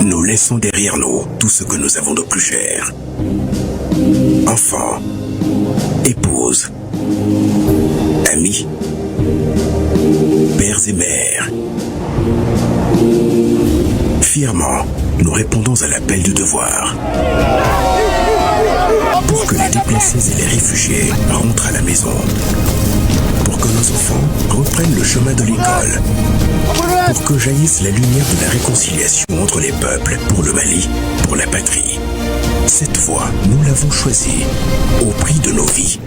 Nous laissons derrière nous tout ce que nous avons de plus cher. Enfants, épouses, amis, pères et mères. Fièrement, nous répondons à l'appel du devoir. Pour que les déplacés et les réfugiés rentrent à la maison. Pour que nos enfants reprennent le chemin de l'école. Pour que jaillisse la lumière de la réconciliation entre les peuples, pour le Mali, pour la patrie. Cette voie, nous l'avons choisie, au prix de nos vies.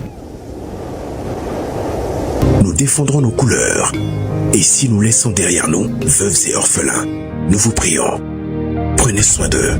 Nous défendrons nos couleurs. Et si nous laissons derrière nous veuves et orphelins, nous vous prions, prenez soin d'eux.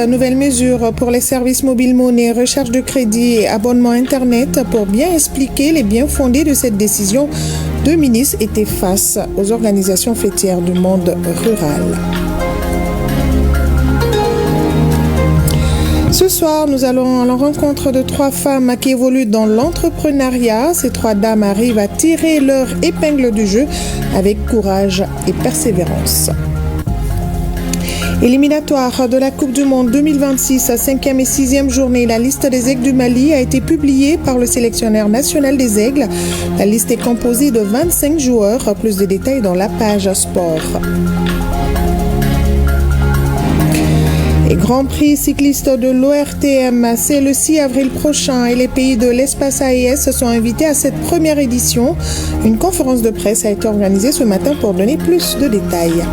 Nouvelles mesures pour les services mobiles monnaie, recherche de crédit et abonnement Internet. Pour bien expliquer les biens fondés de cette décision, deux ministres étaient face aux organisations fêtières du monde rural. Ce soir, nous allons à la rencontre de trois femmes qui évoluent dans l'entrepreneuriat. Ces trois dames arrivent à tirer leur épingle du jeu avec courage et persévérance. Éliminatoire de la Coupe du Monde 2026, 5e et 6e journée, la liste des Aigles du Mali a été publiée par le sélectionneur national des Aigles. La liste est composée de 25 joueurs. Plus de détails dans la page sport. Et Grand Prix cycliste de l'ORTM, c'est le 6 avril prochain et les pays de l'espace AES sont invités à cette première édition. Une conférence de presse a été organisée ce matin pour donner plus de détails.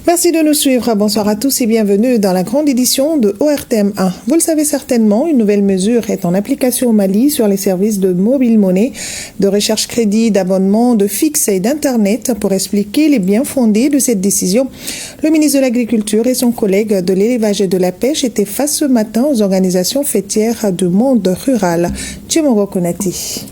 Merci de nous suivre. Bonsoir à tous et bienvenue dans la grande édition de ORTM 1. Vous le savez certainement, une nouvelle mesure est en application au Mali sur les services de mobile monnaie, de recherche crédit, d'abonnement, de fixe et d'Internet. Pour expliquer les biens fondés de cette décision, le ministre de l'Agriculture et son collègue de l'élevage et de la pêche étaient face ce matin aux organisations fêtières du monde rural. Tchemoro Konati.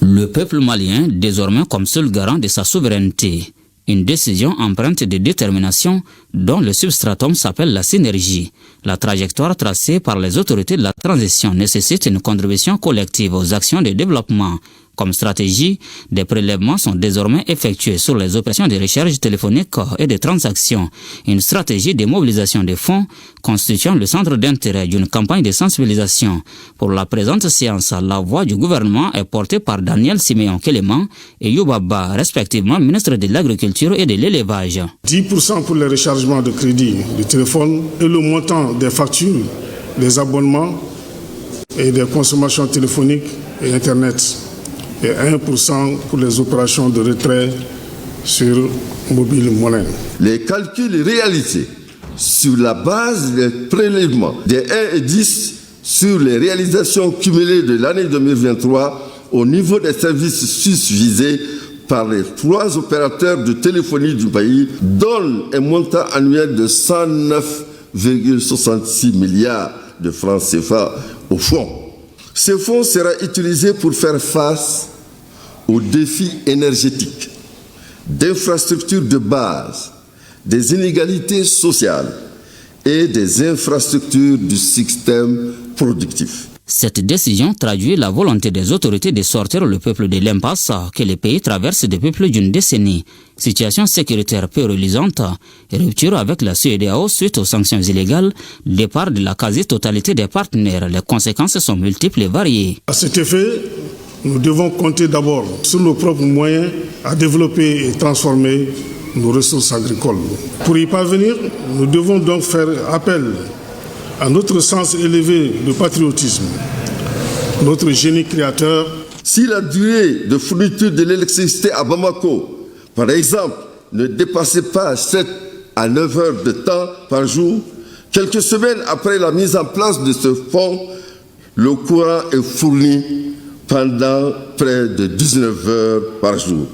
Le peuple malien, désormais comme seul garant de sa souveraineté. Une décision empreinte de détermination dont le substratum s'appelle la synergie. La trajectoire tracée par les autorités de la transition nécessite une contribution collective aux actions de développement. Comme stratégie, des prélèvements sont désormais effectués sur les opérations de recherche téléphonique et de transactions. Une stratégie de mobilisation des fonds constituant le centre d'intérêt d'une campagne de sensibilisation. Pour la présente séance, la voix du gouvernement est portée par Daniel Siméon Kéléman et Youbaba, respectivement ministre de l'Agriculture et de l'Élevage. 10% pour les rechargements de crédit du téléphone et le montant des factures, des abonnements et des consommations téléphoniques et Internet. Et 1% pour les opérations de retrait sur mobile monnaie. Les calculs réalisés sur la base des prélèvements des 1 et 10 sur les réalisations cumulées de l'année 2023 au niveau des services susvisés par les 3 opérateurs de téléphonie du pays donnent un montant annuel de 109,66 milliards de francs CFA au fonds. Ce fonds sera utilisé pour faire face aux défis énergétiques, d'infrastructures de base, des inégalités sociales et des infrastructures du système productif. Cette décision traduit la volonté des autorités de sortir le peuple de l'impasse que le pays traverse depuis plus d'une décennie. Situation sécuritaire peu reluisante, rupture avec la CEDEAO suite aux sanctions illégales, départ de la quasi-totalité des partenaires. Les conséquences sont multiples et variées. À cet effet, nous devons compter d'abord sur nos propres moyens à développer et transformer nos ressources agricoles. Pour y parvenir, nous devons donc faire appel à notre sens élevé de patriotisme, notre génie créateur. Si la durée de fourniture de l'électricité à Bamako, par exemple, ne dépassait pas 7 à 9 heures de temps par jour, quelques semaines après la mise en place de ce fonds, le courant est fourni pendant près de 19 heures par jour.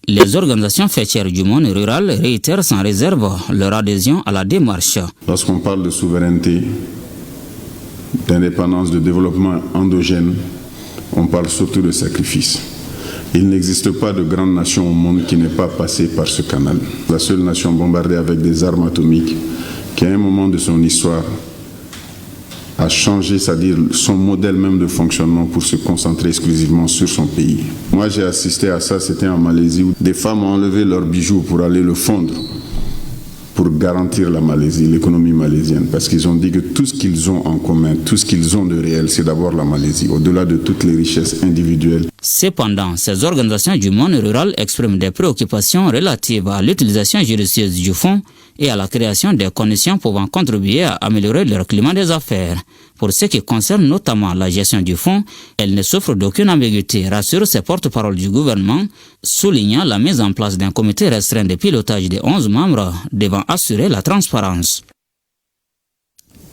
Les organisations faîtières du monde rural réitèrent sans réserve leur adhésion à la démarche. Lorsqu'on parle de souveraineté, d'indépendance, de développement endogène, on parle surtout de sacrifice. Il n'existe pas de grande nation au monde qui n'est pas passée par ce canal. La seule nation bombardée avec des armes atomiques qui, à un moment de son histoire, a changé, c'est-à-dire son modèle même de fonctionnement pour se concentrer exclusivement sur son pays. Moi, j'ai assisté à ça, c'était en Malaisie, où des femmes ont enlevé leurs bijoux pour aller le fondre, pour garantir la Malaisie, l'économie malaisienne, parce qu'ils ont dit que tout ce qu'ils ont en commun, tout ce qu'ils ont de réel, c'est d'abord la Malaisie, au-delà de toutes les richesses individuelles. Cependant, ces organisations du monde rural expriment des préoccupations relatives à l'utilisation judicieuse du fonds et à la création des conditions pouvant contribuer à améliorer leur climat des affaires. Pour ce qui concerne notamment la gestion du fonds, elle ne souffre d'aucune ambiguïté, rassurent ces porte-paroles du gouvernement, soulignant la mise en place d'un comité restreint de pilotage de 11 membres devant assurer la transparence.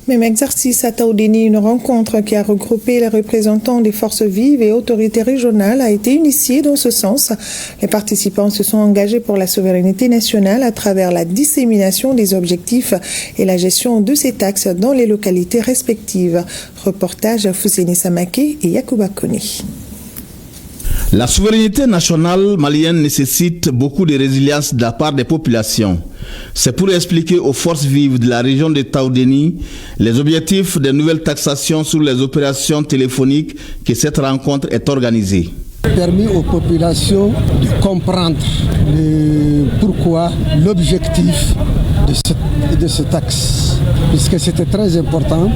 Même exercice à Taoudéni, une rencontre qui a regroupé les représentants des forces vives et autorités régionales a été initiée dans ce sens. Les participants se sont engagés pour la souveraineté nationale à travers la dissémination des objectifs et la gestion de ces taxes dans les localités respectives. Reportage Fousseni Samake et Yacouba Koni. La souveraineté nationale malienne nécessite beaucoup de résilience de la part des populations. C'est pour expliquer aux forces vives de la région de Taoudéni les objectifs des nouvelles taxations sur les opérations téléphoniques que cette rencontre est organisée. Permis aux populations de comprendre pourquoi, l'objectif de ce taxe, puisque c'était très important.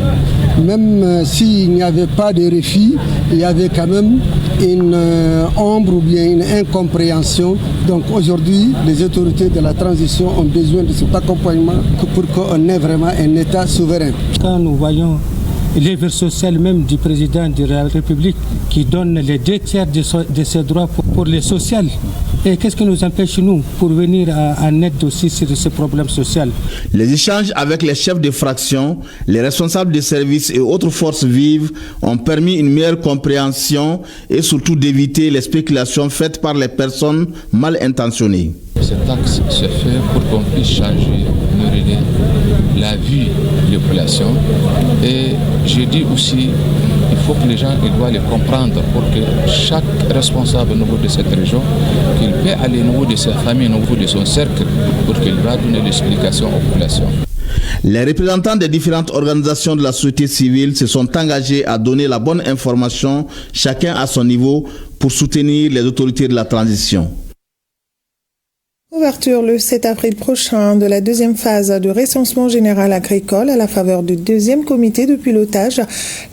Même s'il n'y avait pas de refus, il y avait quand même une ombre ou bien une incompréhension. Donc aujourd'hui, les autorités de la transition ont besoin de cet accompagnement pour qu'on ait vraiment un État souverain. Quand nous voyons l'œuvre sociale même du président de la République qui donne les 2 tiers de ses droits pour les sociales. Et qu'est-ce qui nous empêche, nous, pour venir en aide aussi sur ce problème social? Les échanges avec les chefs de fraction, les responsables des services et autres forces vives ont permis une meilleure compréhension et surtout d'éviter les spéculations faites par les personnes mal intentionnées. Cette taxe se fait pour qu'on puisse changer la vie des populations. Et je dis aussi, il faut que les gens doivent les comprendre pour que chaque responsable au niveau de cette région, qu'il peut aller au niveau de sa famille, au niveau de son cercle, pour qu'il va donner l'explication aux populations. Les représentants des différentes organisations de la société civile se sont engagés à donner la bonne information, chacun à son niveau, pour soutenir les autorités de la transition. Ouverture le 7 avril prochain de la 2e phase de recensement général agricole à la faveur du 2e comité de pilotage.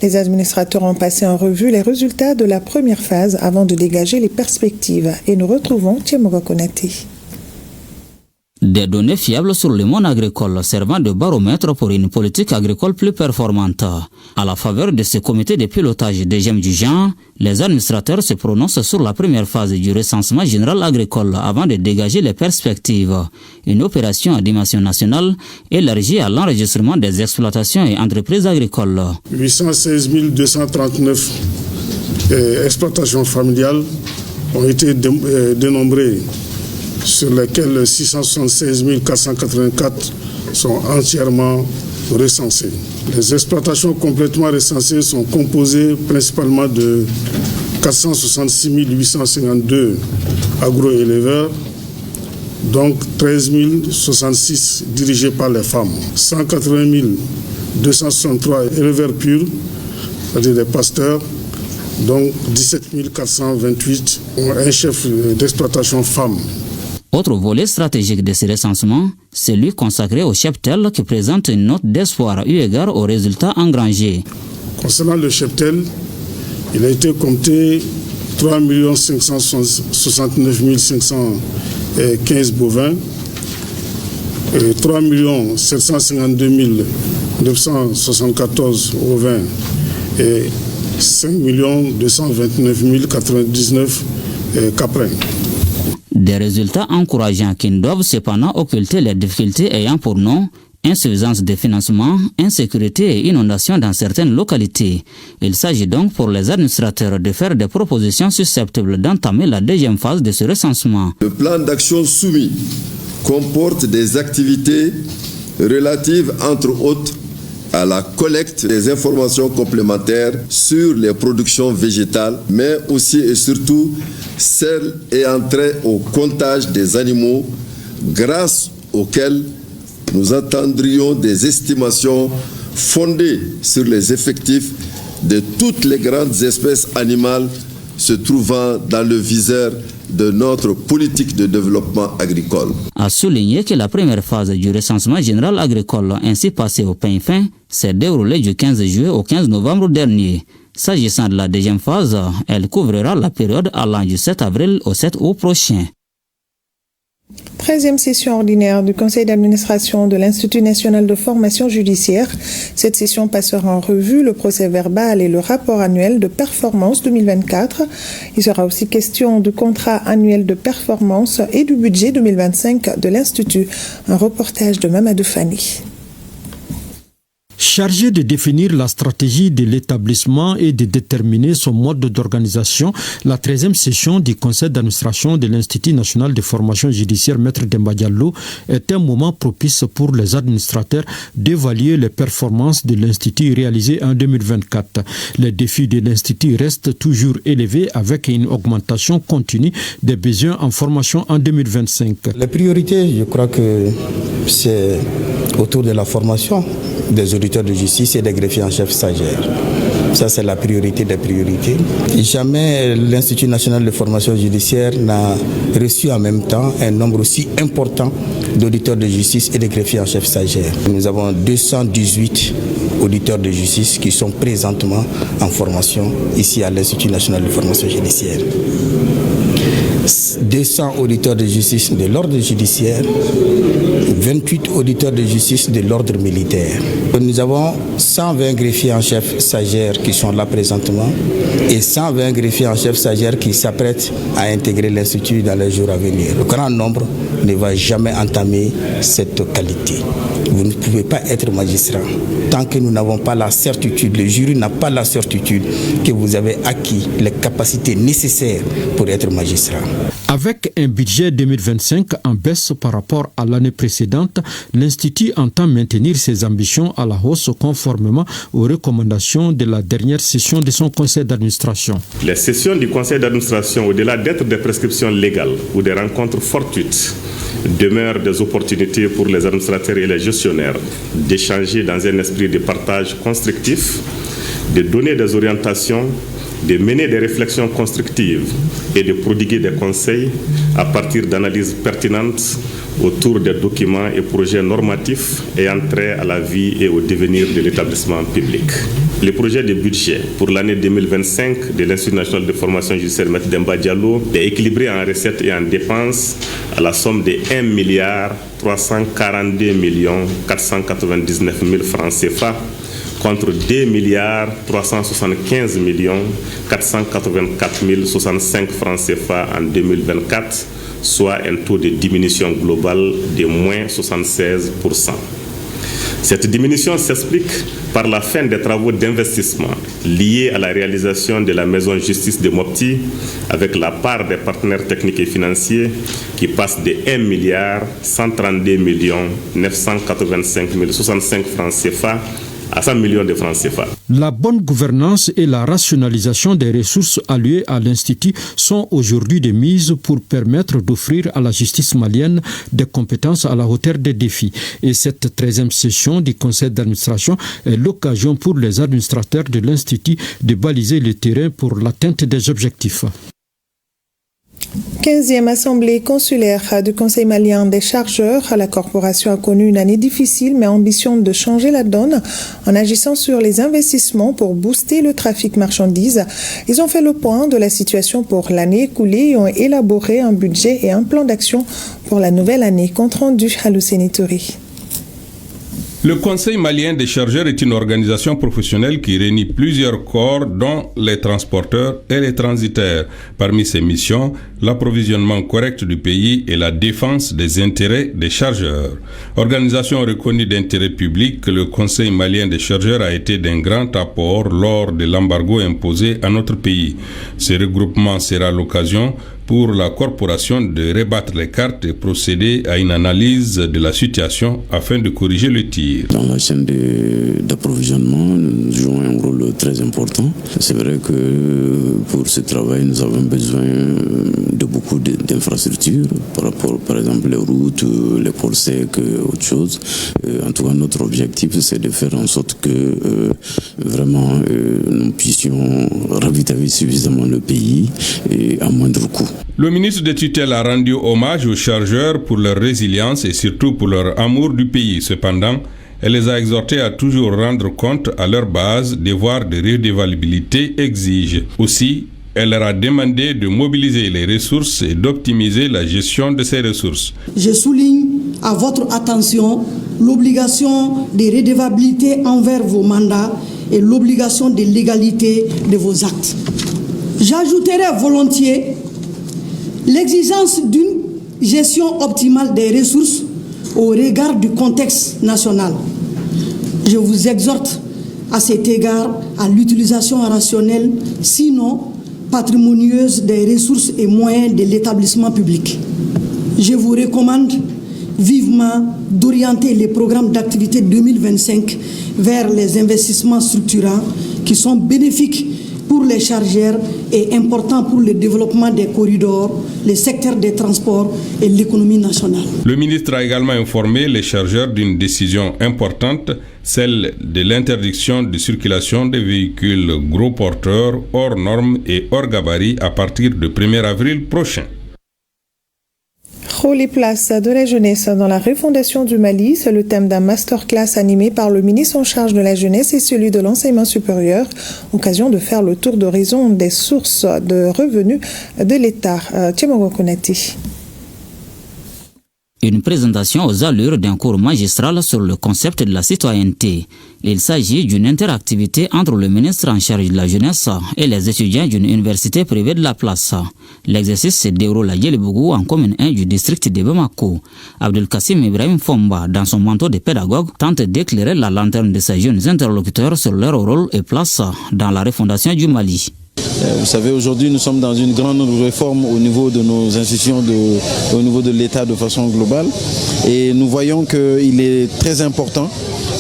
Les administrateurs ont passé en revue les résultats de la première phase avant de dégager les perspectives. Et nous retrouvons Tiemoga Konaté. Des données fiables sur le monde agricole servant de baromètre pour une politique agricole plus performante. À la faveur de ce comité de pilotage des GEM du genre, les administrateurs se prononcent sur la première phase du recensement général agricole avant de dégager les perspectives. Une opération à dimension nationale élargie à l'enregistrement des exploitations et entreprises agricoles. 816 239 exploitations familiales ont été dénombrées, sur lesquels 676 484 sont entièrement recensés. Les exploitations complètement recensées sont composées principalement de 466 852 agro-éleveurs, donc 13 066 dirigés par les femmes, 180 263 éleveurs purs, c'est-à-dire des pasteurs, donc 17 428 ont un chef d'exploitation femme. Autre volet stratégique de ce recensement, celui consacré au cheptel qui présente une note d'espoir eu égard aux résultats engrangés. Concernant le cheptel, il a été compté 3 569 515 bovins, et 3 752 974 ovins et 5 229 099 caprins. Des résultats encourageants qui ne doivent cependant occulter les difficultés ayant pour nom insuffisance de financement, insécurité et inondation dans certaines localités. Il s'agit donc pour les administrateurs de faire des propositions susceptibles d'entamer la deuxième phase de ce recensement. Le plan d'action soumis comporte des activités relatives, entre autres, à la collecte des informations complémentaires sur les productions végétales, mais aussi et surtout celles ayant trait au comptage des animaux, grâce auxquelles nous attendrions des estimations fondées sur les effectifs de toutes les grandes espèces animales se trouvant dans le viseur de notre politique de développement agricole. A souligné que la première phase du recensement général agricole ainsi passé au peigne fin s'est déroulée du 15 juillet au 15 novembre dernier. S'agissant de la deuxième phase, elle couvrira la période allant du 7 avril au 7 août prochain. 13e session ordinaire du Conseil d'administration de l'Institut national de formation judiciaire. Cette session passera en revue le procès verbal et le rapport annuel de performance 2024. Il sera aussi question du contrat annuel de performance et du budget 2025 de l'Institut. Un reportage de Mamadou Fani. Chargé de définir la stratégie de l'établissement et de déterminer son mode d'organisation, la 13e session du Conseil d'administration de l'Institut national de formation judiciaire Maître Demba Diallo est un moment propice pour les administrateurs d'évaluer les performances de l'Institut réalisées en 2024. Les défis de l'Institut restent toujours élevés avec une augmentation continue des besoins en formation en 2025. Les priorités, je crois que c'est autour de la formation des auditeurs de justice et des greffiers en chef stagiaires. Ça, c'est la priorité des priorités. Jamais l'Institut national de formation judiciaire n'a reçu en même temps un nombre aussi important d'auditeurs de justice et de greffiers en chef stagiaires. Nous avons 218 auditeurs de justice qui sont présentement en formation ici à l'Institut national de formation judiciaire. 200 auditeurs de justice de l'ordre judiciaire, 28 auditeurs de justice de l'ordre militaire. Nous avons 120 greffiers en chef stagiaires qui sont là présentement et 120 greffiers en chef stagiaires qui s'apprêtent à intégrer l'Institut dans les jours à venir. Le grand nombre ne va jamais entamer cette qualité. Vous ne pouvez pas être magistrat tant que nous n'avons pas la certitude, le jury n'a pas la certitude que vous avez acquis les capacités nécessaires pour être magistrat. Avec un budget 2025 en baisse par rapport à l'année précédente, l'Institut entend maintenir ses ambitions à la hausse conformément aux recommandations de la dernière session de son conseil d'administration. Les sessions du conseil d'administration, au-delà d'être des prescriptions légales ou des rencontres fortuites, demeurent des opportunités pour les administrateurs et les gestionnaires d'échanger dans un esprit de partage constructif, de donner des orientations, de mener des réflexions constructives et de prodiguer des conseils à partir d'analyses pertinentes autour des documents et projets normatifs ayant trait à la vie et au devenir de l'établissement public. Le projet de budget pour l'année 2025 de l'Institut national de formation judiciaire Maître Demba Diallo est équilibré en recettes et en dépenses à la somme de 1 342 499 000 francs CFA contre 2 375 484 065 francs CFA en 2024, soit un taux de diminution globale de moins 76%. Cette diminution s'explique par la fin des travaux d'investissement liés à la réalisation de la maison justice de Mopti avec la part des partenaires techniques et financiers qui passe de 1 132 985 065 francs CFA à 100 millions de francs CFA. La bonne gouvernance et la rationalisation des ressources allouées à l'Institut sont aujourd'hui de mise pour permettre d'offrir à la justice malienne des compétences à la hauteur des défis. Et cette 13e session du conseil d'administration est l'occasion pour les administrateurs de l'Institut de baliser le terrain pour l'atteinte des objectifs. 15e assemblée consulaire du Conseil malien des chargeurs. La corporation a connu une année difficile mais ambitionne de changer la donne en agissant sur les investissements pour booster le trafic marchandises. Ils ont fait le point de la situation pour l'année écoulée et ont élaboré un budget et un plan d'action pour la nouvelle année. Compte rendu à Luceni Touré. Le Conseil malien des chargeurs est une organisation professionnelle qui réunit plusieurs corps, dont les transporteurs et les transitaires. Parmi ses missions, l'approvisionnement correct du pays et la défense des intérêts des chargeurs. Organisation reconnue d'intérêt public, le Conseil malien des chargeurs a été d'un grand apport lors de l'embargo imposé à notre pays. Ce regroupement sera l'occasion pour la corporation de rebattre les cartes et procéder à une analyse de la situation afin de corriger le tir. Dans la chaîne d'approvisionnement, nous jouons un rôle très important. C'est vrai que pour ce travail, nous avons besoin de beaucoup d'infrastructures par rapport, par exemple, les routes, les ports secs, autre chose. En tout cas, notre objectif, c'est de faire en sorte que vraiment nous puissions ravitailler suffisamment le pays et à moindre coût. Le ministre de tutelle a rendu hommage aux chargeurs pour leur résilience et surtout pour leur amour du pays. Cependant, elle les a exhortés à toujours rendre compte à leur base des devoirs de redevabilité exigent. Aussi, elle leur a demandé de mobiliser les ressources et d'optimiser la gestion de ces ressources. Je souligne à votre attention l'obligation de redevabilité envers vos mandats et l'obligation de légalité de vos actes. J'ajouterai volontiers l'exigence d'une gestion optimale des ressources au regard du contexte national. Je vous exhorte à cet égard à l'utilisation rationnelle, sinon patrimonieuse, des ressources et moyens de l'établissement public. Je vous recommande vivement d'orienter les programmes d'activité 2025 vers les investissements structurants qui sont bénéfiques pour les chargeurs et importants pour le développement des corridors, les secteurs des transports et l'économie nationale. Le ministre a également informé les chargeurs d'une décision importante, celle de l'interdiction de circulation des véhicules gros porteurs hors normes et hors gabarit à partir du 1er avril prochain. Les places de la jeunesse dans la refondation du Mali, c'est le thème d'un masterclass animé par le ministre en charge de la jeunesse et celui de l'enseignement supérieur, occasion de faire le tour d'horizon des sources de revenus de l'État. Tiemogo Konati. Une présentation aux allures d'un cours magistral sur le concept de la citoyenneté. Il s'agit d'une interactivité entre le ministre en charge de la jeunesse et les étudiants d'une université privée de la place. L'exercice se déroule à Yelebougou, en commune 1 du district de Bamako. Abdel Kassim Ibrahim Fomba, dans son manteau de pédagogue, tente d'éclairer la lanterne de ses jeunes interlocuteurs sur leur rôle et place dans la refondation du Mali. Vous savez, aujourd'hui, nous sommes dans une grande réforme au niveau de nos institutions, au niveau de l'État de façon globale. Et nous voyons qu'il est très important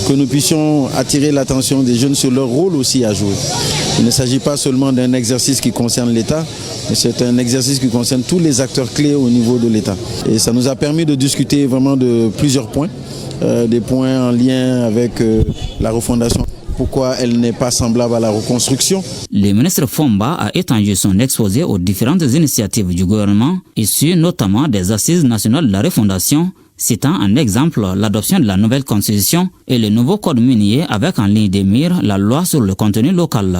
que nous puissions attirer l'attention des jeunes sur leur rôle aussi à jouer. Il ne s'agit pas seulement d'un exercice qui concerne l'État, mais c'est un exercice qui concerne tous les acteurs clés au niveau de l'État. Et ça nous a permis de discuter vraiment de plusieurs points, des points en lien avec la refondation. Pourquoi elle n'est pas semblable à la reconstruction. Le ministre Fomba a étendu son exposé aux différentes initiatives du gouvernement, issues notamment des assises nationales de la refondation, citant en exemple l'adoption de la nouvelle constitution et le nouveau code minier avec en ligne de mire la loi sur le contenu local.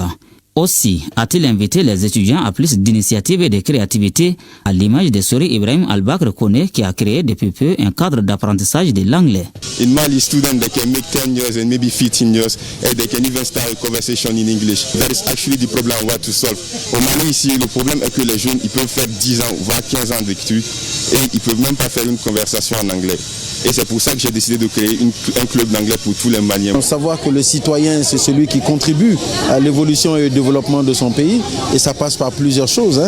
Aussi, a-t-il invité les étudiants à plus d'initiatives et de créativité, à l'image de Sori Ibrahim Al-Bakr Kone qui a créé depuis peu un cadre d'apprentissage de l'anglais. In Mali, students they can make 10 years and maybe 15 years and they can even start a conversation in English. That is actually the problem we want to solve. Au Mali ici, le problème est que les jeunes, ils peuvent faire 10 ans, voire 15 ans d'études et ils peuvent même pas faire une conversation en anglais. Et c'est pour ça que j'ai décidé de créer un club d'anglais pour tous les Maliens. Il faut savoir que le citoyen, c'est celui qui contribue à l'évolution et au développement de son pays. Et ça passe par plusieurs choses,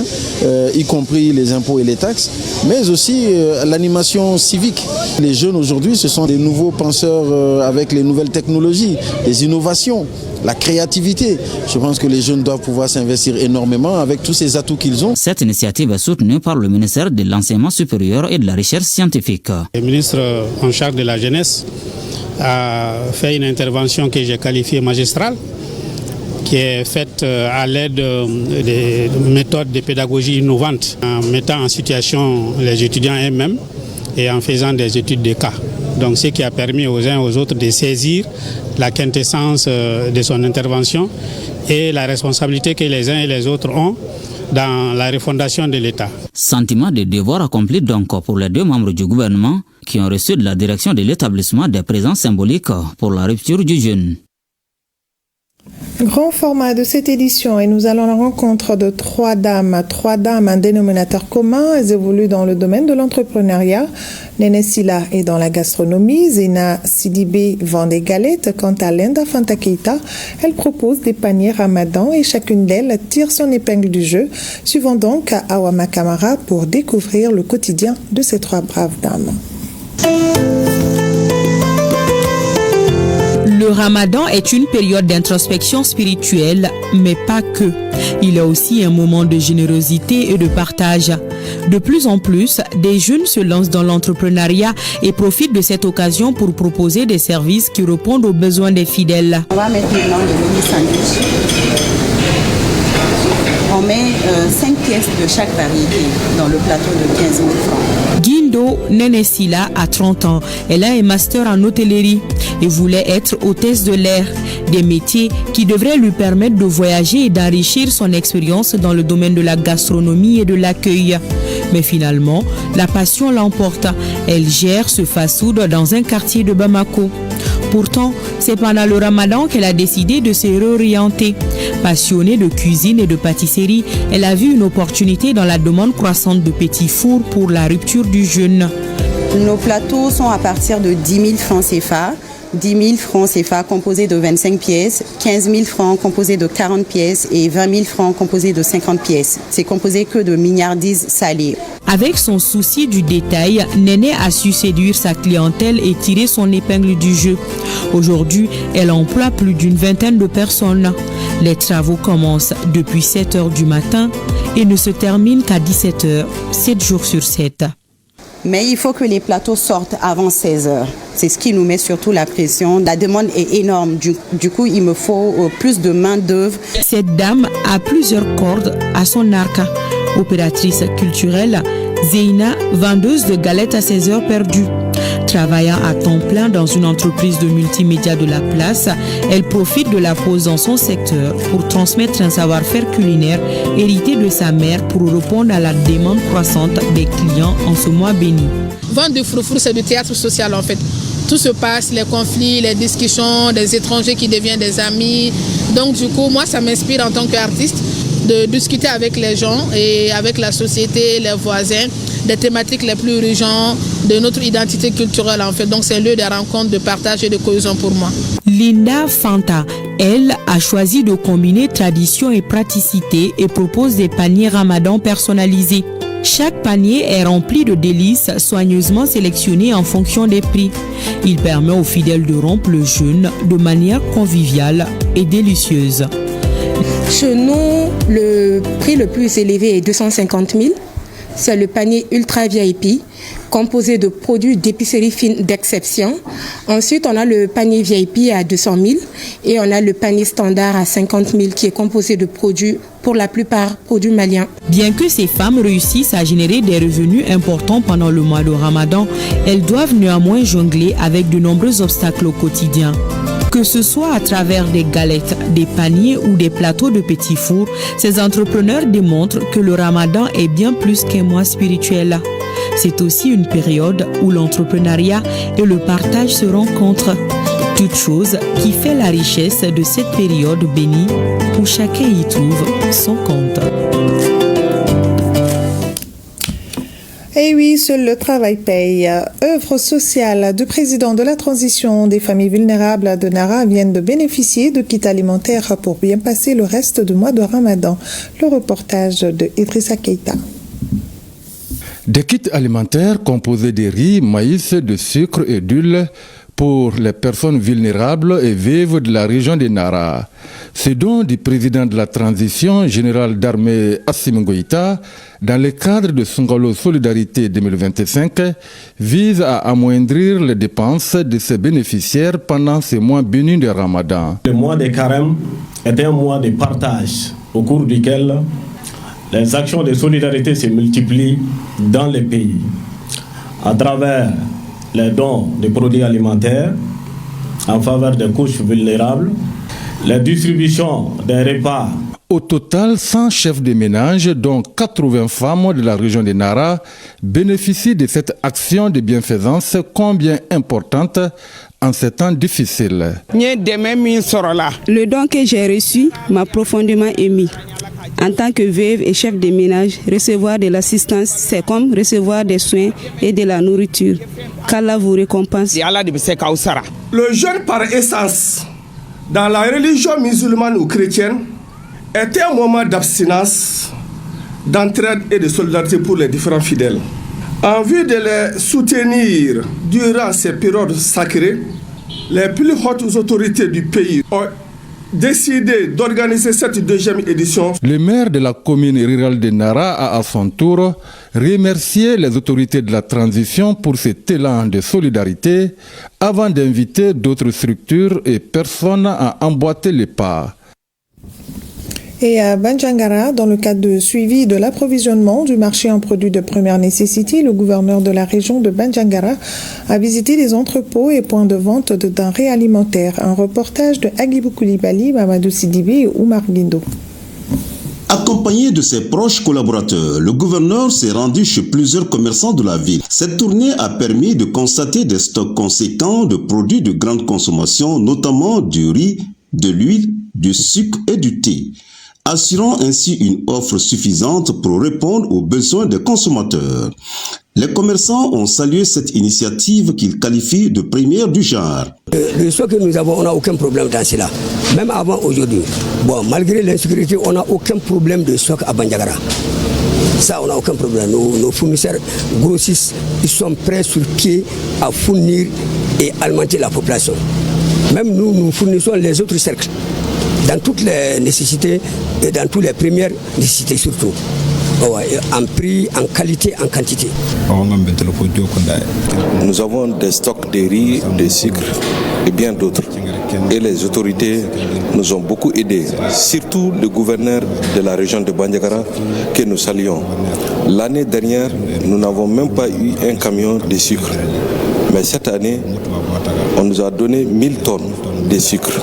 y compris les impôts et les taxes, mais aussi l'animation civique. Les jeunes aujourd'hui, ce sont des nouveaux penseurs avec les nouvelles technologies, les innovations, la créativité. Je pense que les jeunes doivent pouvoir s'investir énormément avec tous ces atouts qu'ils ont. Cette initiative est soutenue par le ministère de l'Enseignement supérieur et de la Recherche scientifique. Le ministre en charge de la jeunesse a fait une intervention que j'ai qualifiée magistrale, qui est faite à l'aide des méthodes de pédagogie innovantes, en mettant en situation les étudiants eux-mêmes et en faisant des études de cas. Donc ce qui a permis aux uns et aux autres de saisir la quintessence de son intervention et la responsabilité que les uns et les autres ont dans la refondation de l'État. Sentiment de devoir accompli donc pour les 2 membres du gouvernement qui ont reçu de la direction de l'établissement des présents symboliques pour la rupture du jeûne. Grand format de cette édition et nous allons à la rencontre de 3 dames, un dénominateur commun. Elles évoluent dans le domaine de l'entrepreneuriat. Néné Silla est dans la gastronomie, Zena Sidibé vend des galettes. Quant à Linda Fanta Keita, elle propose des paniers Ramadan et chacune d'elles tire son épingle du jeu. Suivons donc à Awama Kamara pour découvrir le quotidien de ces 3 braves dames. Le Ramadan est une période d'introspection spirituelle, mais pas que. Il est aussi un moment de générosité et de partage. De plus en plus, des jeunes se lancent dans l'entrepreneuriat et profitent de cette occasion pour proposer des services qui répondent aux besoins des fidèles. On va mettre maintenant le mini sandwich. On met 5 pièces de chaque variété dans le plateau de 15 000 francs. Guindo Néné Silla a 30 ans. Elle a un master en hôtellerie et voulait être hôtesse de l'air. Des métiers qui devraient lui permettre de voyager et d'enrichir son expérience dans le domaine de la gastronomie et de l'accueil. Mais finalement, la passion l'emporte. Elle gère ce fast-food dans un quartier de Bamako. Pourtant, c'est pendant le Ramadan qu'elle a décidé de se réorienter. Passionnée de cuisine et de pâtisserie, elle a vu une opportunité dans la demande croissante de petits fours pour la rupture du jeûne. Nos plateaux sont à partir de 10 000 francs CFA. 10 000 francs CFA composés de 25 pièces, 15 000 francs composés de 40 pièces et 20 000 francs composés de 50 pièces. C'est composé que de mignardises salées. Avec son souci du détail, Néné a su séduire sa clientèle et tirer son épingle du jeu. Aujourd'hui, elle emploie plus d'une vingtaine de personnes. Les travaux commencent depuis 7 h du matin et ne se terminent qu'à 17 h, 7 jours sur 7. Mais il faut que les plateaux sortent avant 16 h. C'est ce qui nous met surtout la pression. La demande est énorme. Du coup, il me faut plus de main d'œuvre. Cette dame a plusieurs cordes à son arc. Opératrice culturelle, Zeina, vendeuse de galettes à 16 heures perdues. Travaillant à temps plein dans une entreprise de multimédia de la place, elle profite de la pause dans son secteur pour transmettre un savoir-faire culinaire hérité de sa mère pour répondre à la demande croissante des clients en ce mois béni. Vendre du froufrou, c'est du théâtre social en fait. Tout se passe, les conflits, les discussions, des étrangers qui deviennent des amis. Donc du coup, moi, ça m'inspire en tant qu'artiste de discuter avec les gens et avec la société, les voisins, des thématiques les plus urgentes de notre identité culturelle en fait. Donc c'est un lieu de rencontre, de partage et de cohésion pour moi. Linda Fanta, elle, a choisi de combiner tradition et praticité et propose des paniers Ramadan personnalisés. Chaque panier est rempli de délices soigneusement sélectionnés en fonction des prix. Il permet aux fidèles de rompre le jeûne de manière conviviale et délicieuse. Chez nous, le prix le plus élevé est 250 000. C'est le panier Ultra VIP, composé de produits d'épicerie fine d'exception. Ensuite, on a le panier VIP à 200 000 et on a le panier standard à 50 000 qui est composé de produits, pour la plupart, produits maliens. Bien que ces femmes réussissent à générer des revenus importants pendant le mois de Ramadan, elles doivent néanmoins jongler avec de nombreux obstacles au quotidien. Que ce soit à travers des galettes, des paniers ou des plateaux de petits fours, ces entrepreneurs démontrent que le Ramadan est bien plus qu'un mois spirituel. C'est aussi une période où l'entrepreneuriat et le partage se rencontrent. Toute chose qui fait la richesse de cette période bénie où chacun y trouve son compte. Et oui, seul le travail paye. Œuvre sociale du président de la transition des familles vulnérables de Nara viennent de bénéficier de kits alimentaires pour bien passer le reste du mois de Ramadan. Le reportage de Idrissa Keita. Des kits alimentaires composés de riz, maïs, de sucre et d'huile pour les personnes vulnérables et veuves de la région de Nara. Ce don du président de la transition, général d'armée Assimi Goïta, dans le cadre de Songolo Solidarité 2025, vise à amoindrir les dépenses de ses bénéficiaires pendant ces mois bénis de Ramadan. Le mois de Carême est un mois de partage au cours duquel les actions de solidarité se multiplient dans le pays à travers les dons de produits alimentaires en faveur des couches vulnérables, la distribution des repas. Au total, 100 chefs de ménage, dont 80 femmes de la région de Nara, bénéficient de cette action de bienfaisance combien importante en ces temps difficiles. Le don que j'ai reçu m'a profondément ému. En tant que veuve et chef de ménage, recevoir de l'assistance, c'est comme recevoir des soins et de la nourriture. Qu'Allah vous récompense. Le jeûne par essence, dans la religion musulmane ou chrétienne, est un moment d'abstinence, d'entraide et de solidarité pour les différents fidèles. En vue de les soutenir durant ces périodes sacrées, les plus hautes autorités du pays ont décidé d'organiser cette deuxième édition. Le maire de la commune rurale de Nara a à son tour remercié les autorités de la transition pour cet élan de solidarité avant d'inviter d'autres structures et personnes à emboîter les pas. Et à Bandiagara, dans le cadre de suivi de l'approvisionnement du marché en produits de première nécessité, le gouverneur de la région de Bandiagara a visité les entrepôts et points de vente de denrées alimentaires. Un reportage de Agibou Koulibaly, Mamadou Sidibé et Oumar Guindo. Accompagné de ses proches collaborateurs, le gouverneur s'est rendu chez plusieurs commerçants de la ville. Cette tournée a permis de constater des stocks conséquents de produits de grande consommation, notamment du riz, de l'huile, du sucre et du thé, assurant ainsi une offre suffisante pour répondre aux besoins des consommateurs. Les commerçants ont salué cette initiative qu'ils qualifient de première du genre. Le stock que nous avons, on n'a aucun problème dans cela. Même avant aujourd'hui. Bon, malgré l'insécurité, on n'a aucun problème de stock à Bandiagara. Ça, on n'a aucun problème. Nos fournisseurs grossistes, ils sont prêts sur pied à fournir et alimenter la population. Même nous fournissons les autres cercles, dans toutes les nécessités et dans toutes les premières nécessités surtout. En prix, en qualité, en quantité. Nous avons des stocks de riz, de sucre et bien d'autres. Et les autorités nous ont beaucoup aidés, surtout le gouverneur de la région de Bandiagara que nous saluons. L'année dernière, nous n'avons même pas eu un camion de sucre. Mais cette année, on nous a donné 1000 tonnes de sucre.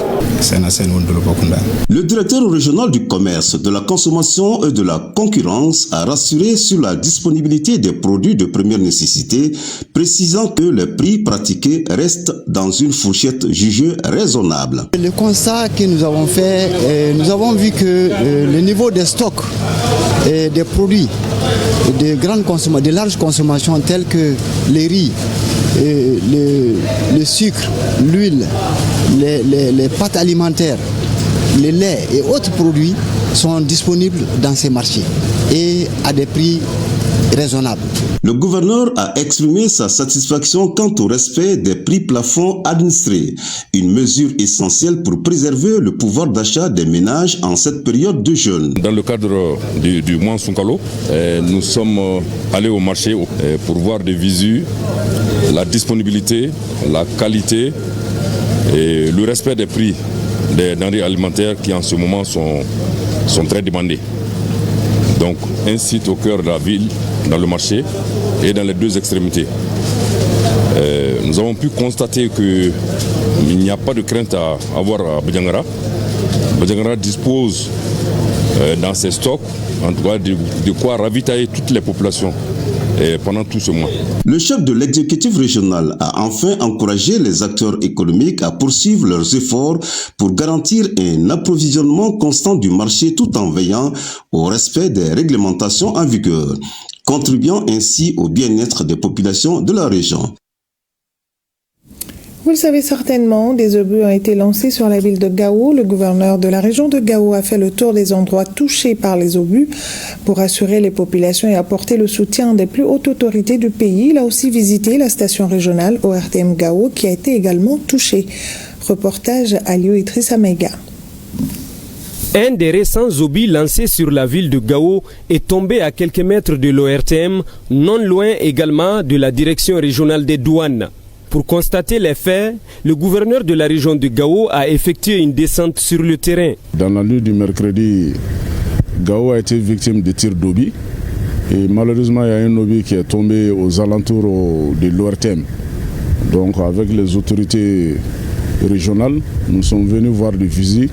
Le directeur régional du commerce, de la consommation et de la concurrence a rassuré sur la disponibilité des produits de première nécessité, précisant que les prix pratiqués restent dans une fourchette jugée raisonnable. Le constat que nous avons fait, nous avons vu que le niveau des stocks des produits de grande consommation, de large consommation tels que les riz, le sucre, l'huile, les pâtes alimentaires, les laits et autres produits sont disponibles dans ces marchés et à des prix raisonnables. Le gouverneur a exprimé sa satisfaction quant au respect des prix plafonds administrés, une mesure essentielle pour préserver le pouvoir d'achat des ménages en cette période de jeûne. Dans le cadre du mois Sunkalo, nous sommes allés au marché pour voir de visu la disponibilité, la qualité et le respect des prix des denrées alimentaires qui en ce moment sont très demandés. Donc un site au cœur de la ville, dans le marché et dans les deux extrémités. Nous avons pu constater qu'il n'y a pas de crainte à avoir à Bandiagara. Bandiagara dispose dans ses stocks, en tout cas, de quoi ravitailler toutes les populations pendant tout ce mois. Le chef de l'exécutif régional a enfin encouragé les acteurs économiques à poursuivre leurs efforts pour garantir un approvisionnement constant du marché tout en veillant au respect des réglementations en vigueur, contribuant ainsi au bien-être des populations de la région. Vous le savez certainement, des obus ont été lancés sur la ville de Gao. Le gouverneur de la région de Gao a fait le tour des endroits touchés par les obus pour assurer les populations et apporter le soutien des plus hautes autorités du pays. Il a aussi visité la station régionale ORTM Gao qui a été également touchée. Reportage Aliou Idrissa Mega. Un des récents obus lancés sur la ville de Gao est tombé à quelques mètres de l'ORTM, non loin également de la direction régionale des douanes. Pour constater les faits, le gouverneur de la région de Gao a effectué une descente sur le terrain. Dans la nuit du mercredi, Gao a été victime de tirs d'obus. Et malheureusement, il y a un obus qui est tombé aux alentours de l'ORTM. Donc avec les autorités régionales, nous sommes venus voir des visites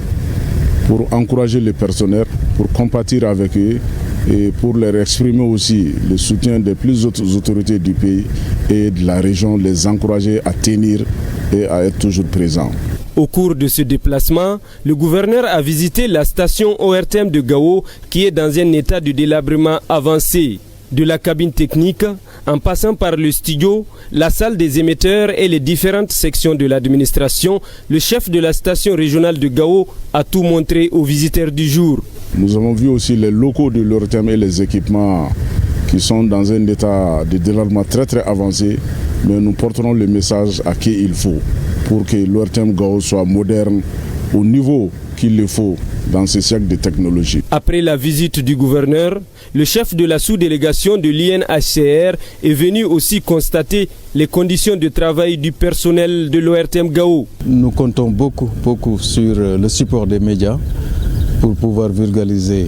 pour encourager les personnels pour compatir avec eux et pour leur exprimer aussi le soutien des plus hautes autorités du pays et de la région, les encourager à tenir et à être toujours présents. Au cours de ce déplacement, le gouverneur a visité la station ORTM de Gao qui est dans un état de délabrement avancé. De la cabine technique, en passant par le studio, la salle des émetteurs et les différentes sections de l'administration, le chef de la station régionale de Gao a tout montré aux visiteurs du jour. Nous avons vu aussi les locaux de l'ORTM et les équipements qui sont dans un état de délabrement très très avancé, mais nous porterons le message à qui il faut pour que l'ORTM Gao soit moderne au niveau qu'il le faut dans ce siècle de technologie. Après la visite du gouverneur, le chef de la sous-délégation de l'INHCR est venu aussi constater les conditions de travail du personnel de l'ORTM Gao. Nous comptons beaucoup sur le support des médias pour pouvoir vulgariser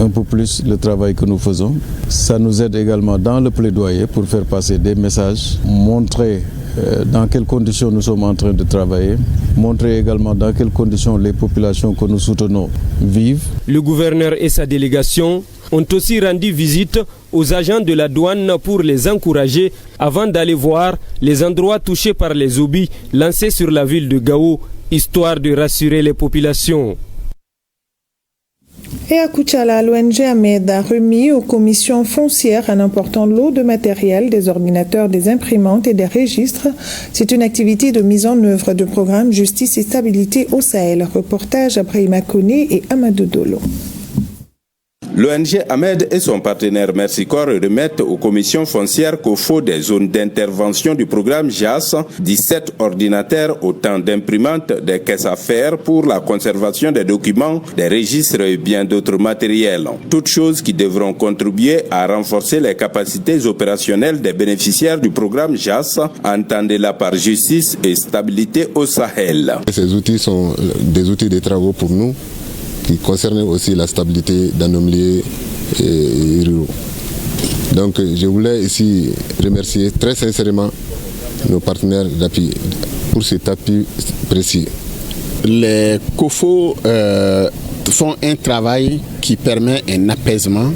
un peu plus le travail que nous faisons. Ça nous aide également dans le plaidoyer pour faire passer des messages, montrer dans quelles conditions nous sommes en train de travailler, montrer également dans quelles conditions les populations que nous soutenons vivent. Le gouverneur et sa délégation ont aussi rendu visite aux agents de la douane pour les encourager avant d'aller voir les endroits touchés par les obus lancés sur la ville de Gao, histoire de rassurer les populations. Et à Koutchala, l'ONG Ahmed a remis aux commissions foncières un important lot de matériel, des ordinateurs, des imprimantes et des registres. C'est une activité de mise en œuvre du programme Justice et Stabilité au Sahel. Reportage Abrahima Koné et Amadou Dolo. L'ONG Ahmed et son partenaire Merci Corps remettent aux commissions foncières COFO des zones d'intervention du programme JAS 17 ordinateurs, autant d'imprimantes, des caisses à fer pour la conservation des documents, des registres et bien d'autres matériels. Toutes choses qui devront contribuer à renforcer les capacités opérationnelles des bénéficiaires du programme JAS, entendez-la par Justice et Stabilité au Sahel. Ces outils sont des outils de travaux pour nous, qui concerne aussi la stabilité dans nos milieux ruraux. Donc je voulais ici remercier très sincèrement nos partenaires d'appui pour cet appui précis. Les COFO font un travail qui permet un apaisement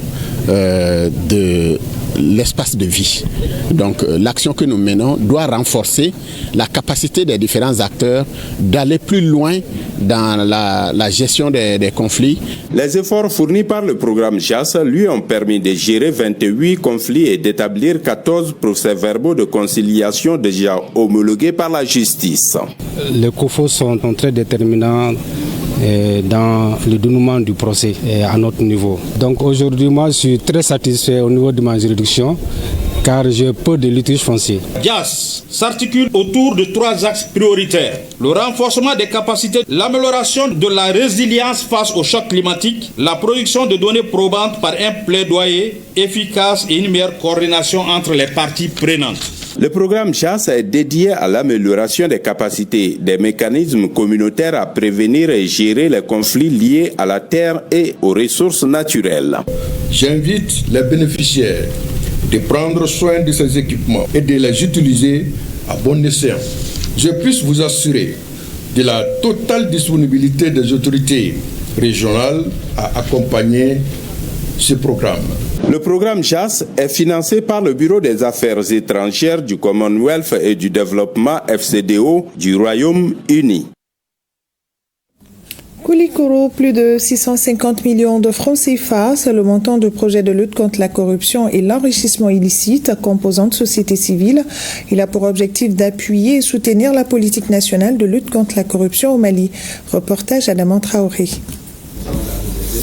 de l'espace de vie. Donc l'action que nous menons doit renforcer la capacité des différents acteurs d'aller plus loin dans la gestion des conflits. Les efforts fournis par le programme JAS lui ont permis de gérer 28 conflits et d'établir 14 procès-verbaux de conciliation déjà homologués par la justice. Les COFO sont très déterminants dans le dénouement du procès à notre niveau. Donc aujourd'hui, moi, je suis très satisfait au niveau de ma juridiction car j'ai peu de litiges fonciers. JAS s'articule autour de 3 axes prioritaires. Le renforcement des capacités, l'amélioration de la résilience face au choc climatique, la production de données probantes par un plaidoyer efficace et une meilleure coordination entre les parties prenantes. Le programme JAS est dédié à l'amélioration des capacités des mécanismes communautaires à prévenir et gérer les conflits liés à la terre et aux ressources naturelles. J'invite les bénéficiaires de prendre soin de ces équipements et de les utiliser à bon escient. Je puisse vous assurer de la totale disponibilité des autorités régionales à accompagner ce programme. Le programme JAS est financé par le Bureau des Affaires étrangères du Commonwealth et du Développement FCDO du Royaume-Uni. Koulikoro, plus de 650 millions de francs CFA, c'est le montant du projet de lutte contre la corruption et l'enrichissement illicite, composante société civile. Il a pour objectif d'appuyer et soutenir la politique nationale de lutte contre la corruption au Mali. Reportage Adama Traoré.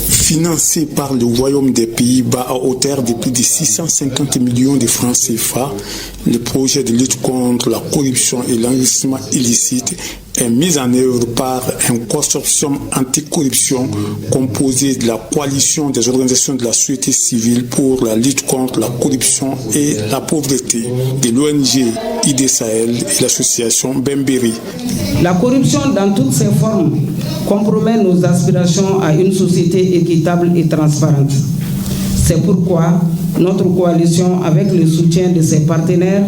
Financé par le Royaume des Pays-Bas à hauteur de plus de 650 millions de francs CFA, le projet de lutte contre la corruption et l'enrichissement illicite est mis en œuvre par un consortium anticorruption composé de la coalition des organisations de la société civile pour la lutte contre la corruption et la pauvreté, de l'ONG ID Sahel et l'association Bemberi. La corruption dans toutes ses formes compromet nos aspirations à une société équitable et transparente. C'est pourquoi notre coalition, avec le soutien de ses partenaires,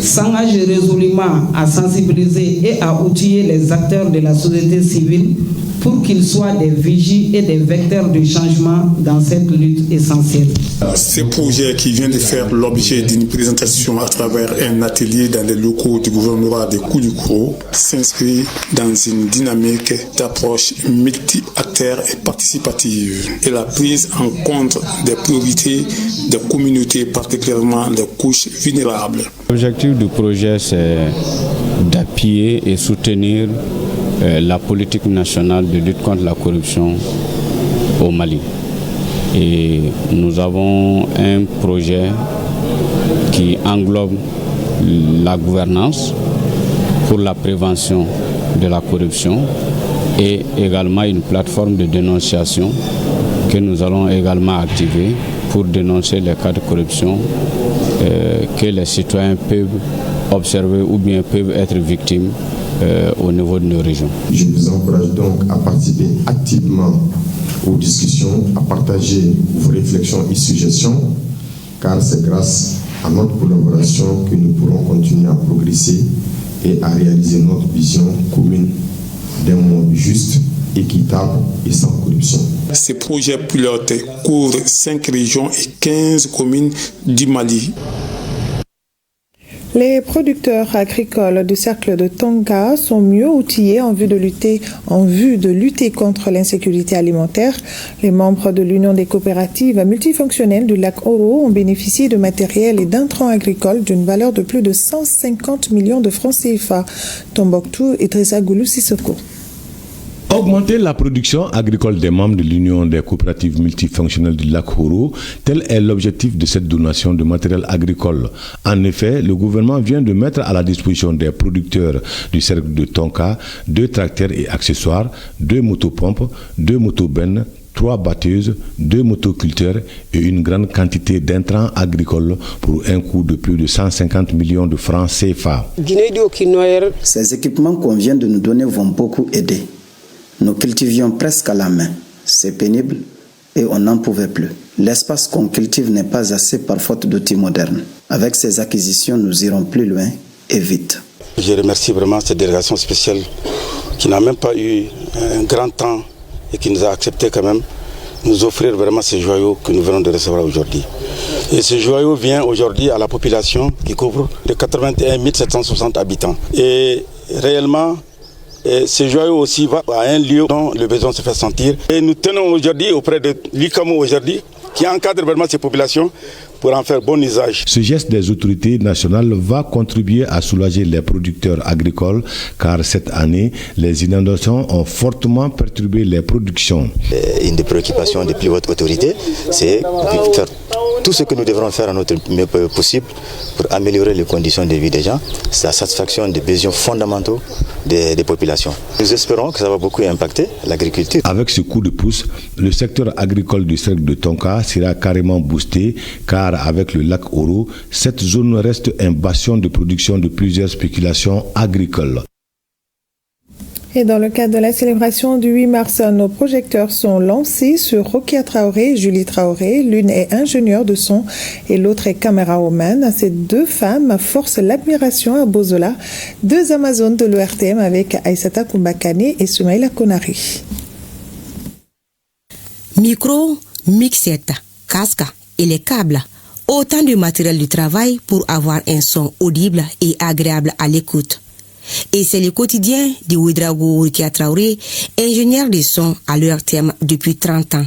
s'engage résolument à sensibiliser et à outiller les acteurs de la société civile pour qu'ils soient des vigies et des vecteurs de changement dans cette lutte essentielle. Ce projet qui vient de faire l'objet d'une présentation à travers un atelier dans les locaux du gouvernorat de Koulikoro s'inscrit dans une dynamique d'approche multi-acteurs et participative et la prise en compte des priorités des communautés, particulièrement des couches vulnérables. L'objectif du projet, c'est d'appuyer et soutenir la politique nationale de lutte contre la corruption au Mali. Et nous avons un projet qui englobe la gouvernance pour la prévention de la corruption et également une plateforme de dénonciation que nous allons également activer pour dénoncer les cas de corruption que les citoyens peuvent observer ou bien peuvent être victimes au niveau de nos régions. Je vous encourage donc à participer activement aux discussions, à partager vos réflexions et suggestions, car c'est grâce à notre collaboration que nous pourrons continuer à progresser et à réaliser notre vision commune d'un monde juste, équitable et sans corruption. Ces projets pilotes couvrent 5 régions et 15 communes du Mali. Les producteurs agricoles du cercle de Tonka sont mieux outillés en vue de lutter contre l'insécurité alimentaire. Les membres de l'Union des coopératives multifonctionnelles du lac Oro ont bénéficié de matériel et d'intrants agricoles d'une valeur de plus de 150 millions de francs CFA. Tombouctou et Idrissa Goulou Sissoko. Augmenter la production agricole des membres de l'Union des coopératives multifonctionnelles du lac Oro, tel est l'objectif de cette donation de matériel agricole. En effet, le gouvernement vient de mettre à la disposition des producteurs du cercle de Tonka 2 tracteurs et accessoires, 2 motopompes, 2 motobennes, 3 batteuses, 2 motoculteurs et une grande quantité d'intrants agricoles pour un coût de plus de 150 millions de francs CFA. Ces équipements qu'on vient de nous donner vont beaucoup aider. Nous cultivions presque à la main. C'est pénible et on n'en pouvait plus. L'espace qu'on cultive n'est pas assez par faute d'outils modernes. Avec ces acquisitions, nous irons plus loin et vite. Je remercie vraiment cette délégation spéciale qui n'a même pas eu un grand temps et qui nous a accepté quand même nous offrir vraiment ces joyaux que nous venons de recevoir aujourd'hui. Et ce joyau vient aujourd'hui à la population qui couvre de 81 760 habitants. Et réellement, et ce joyau aussi va à un lieu dont le besoin se fait sentir. Et nous tenons aujourd'hui auprès de l'ICAMO aujourd'hui, qui encadre vraiment ces populations pour en faire bon usage. Ce geste des autorités nationales va contribuer à soulager les producteurs agricoles, car cette année, les inondations ont fortement perturbé les productions. Une des préoccupations des plus hautes autorités, c'est de faire tout ce que nous devrons faire à notre mieux possible pour améliorer les conditions de vie des gens, la satisfaction des besoins fondamentaux des populations. Nous espérons que ça va beaucoup impacter l'agriculture. Avec ce coup de pouce, le secteur agricole du cercle de Tonka sera carrément boosté, car avec le lac Oro, cette zone reste un bastion de production de plusieurs spéculations agricoles. Et dans le cadre de la célébration du 8 mars, nos projecteurs sont lancés sur Rokia Traoré et Julie Traoré. L'une est ingénieure de son et l'autre est camérawoman. Ces 2 femmes forcent l'admiration à Bozola, 2 Amazones de l'ORTM avec Aïssata Koumbakane et Soumaïla Konari. Micro, mixette, casque et les câbles. Autant de matériel de travail pour avoir un son audible et agréable à l'écoute. Et c'est le quotidien de Ouedraogo Rokia Traoré, ingénieur de son à l'ORTM depuis 30 ans.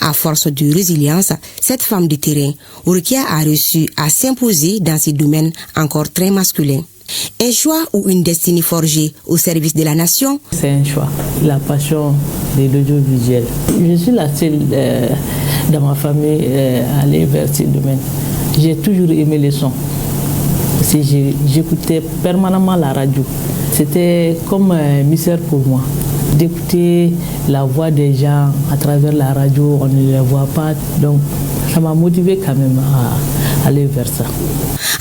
À force de résilience, cette femme de terrain, Rokia a réussi à s'imposer dans ce domaine encore très masculin. Un choix ou une destinée forgée au service de la nation? C'est un choix, la passion de l'audiovisuel. Je suis la seule dans ma famille à aller vers ce domaine. J'ai toujours aimé les sons. J'écoutais permanemment la radio. C'était comme un mystère pour moi. D'écouter la voix des gens à travers la radio, on ne les voit pas. Donc, ça m'a motivé quand même à aller vers ça.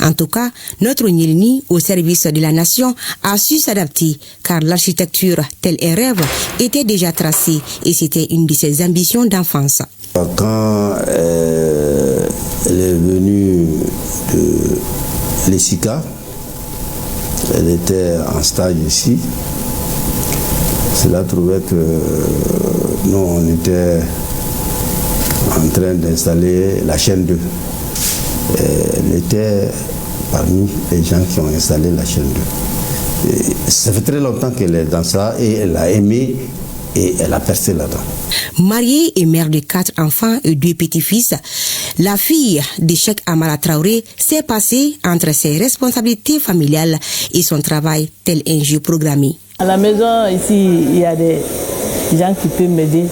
En tout cas, notre Nyelni, au service de la nation, a su s'adapter, car l'architecture, tel un rêve, était déjà tracée et c'était une de ses ambitions d'enfance. Quand elle est venue de l'ESICA, elle était en stage ici. Cela trouvait que nous, on était en train d'installer la chaîne 2. Elle était parmi les gens qui ont installé la chaîne 2. Ça fait très longtemps qu'elle est dans ça et elle a aimé et elle a percé là-dedans. Mariée et mère de 4 enfants et 2 petits-fils, la fille de Cheikh Amara Traoré s'est passée entre ses responsabilités familiales et son travail tel un jeu programmé. À la maison, ici, il y a des gens qui peuvent m'aider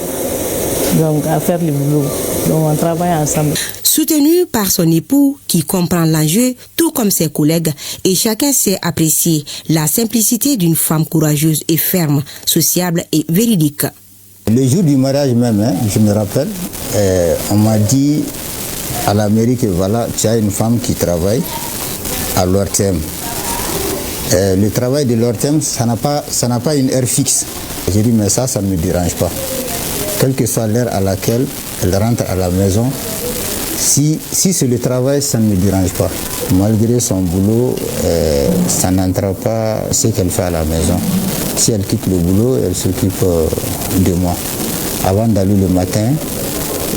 à faire le boulot. Donc on travaille ensemble. Soutenu par son époux qui comprend l'enjeu tout comme ses collègues et chacun sait apprécier la simplicité d'une femme courageuse et ferme, sociable et véridique. Le jour du mariage même, je me rappelle, on m'a dit à la mairie que voilà, tu as une femme qui travaille à l'ORTM. Le travail de l'ORTM, ça n'a pas une heure fixe. J'ai dit mais ça ne me dérange pas. Quelle que soit l'heure à laquelle elle rentre à la maison, si c'est le travail, ça ne me dérange pas. Malgré son boulot, ça n'entrave pas ce qu'elle fait à la maison. Si elle quitte le boulot, elle s'occupe de moi. Avant d'aller le matin,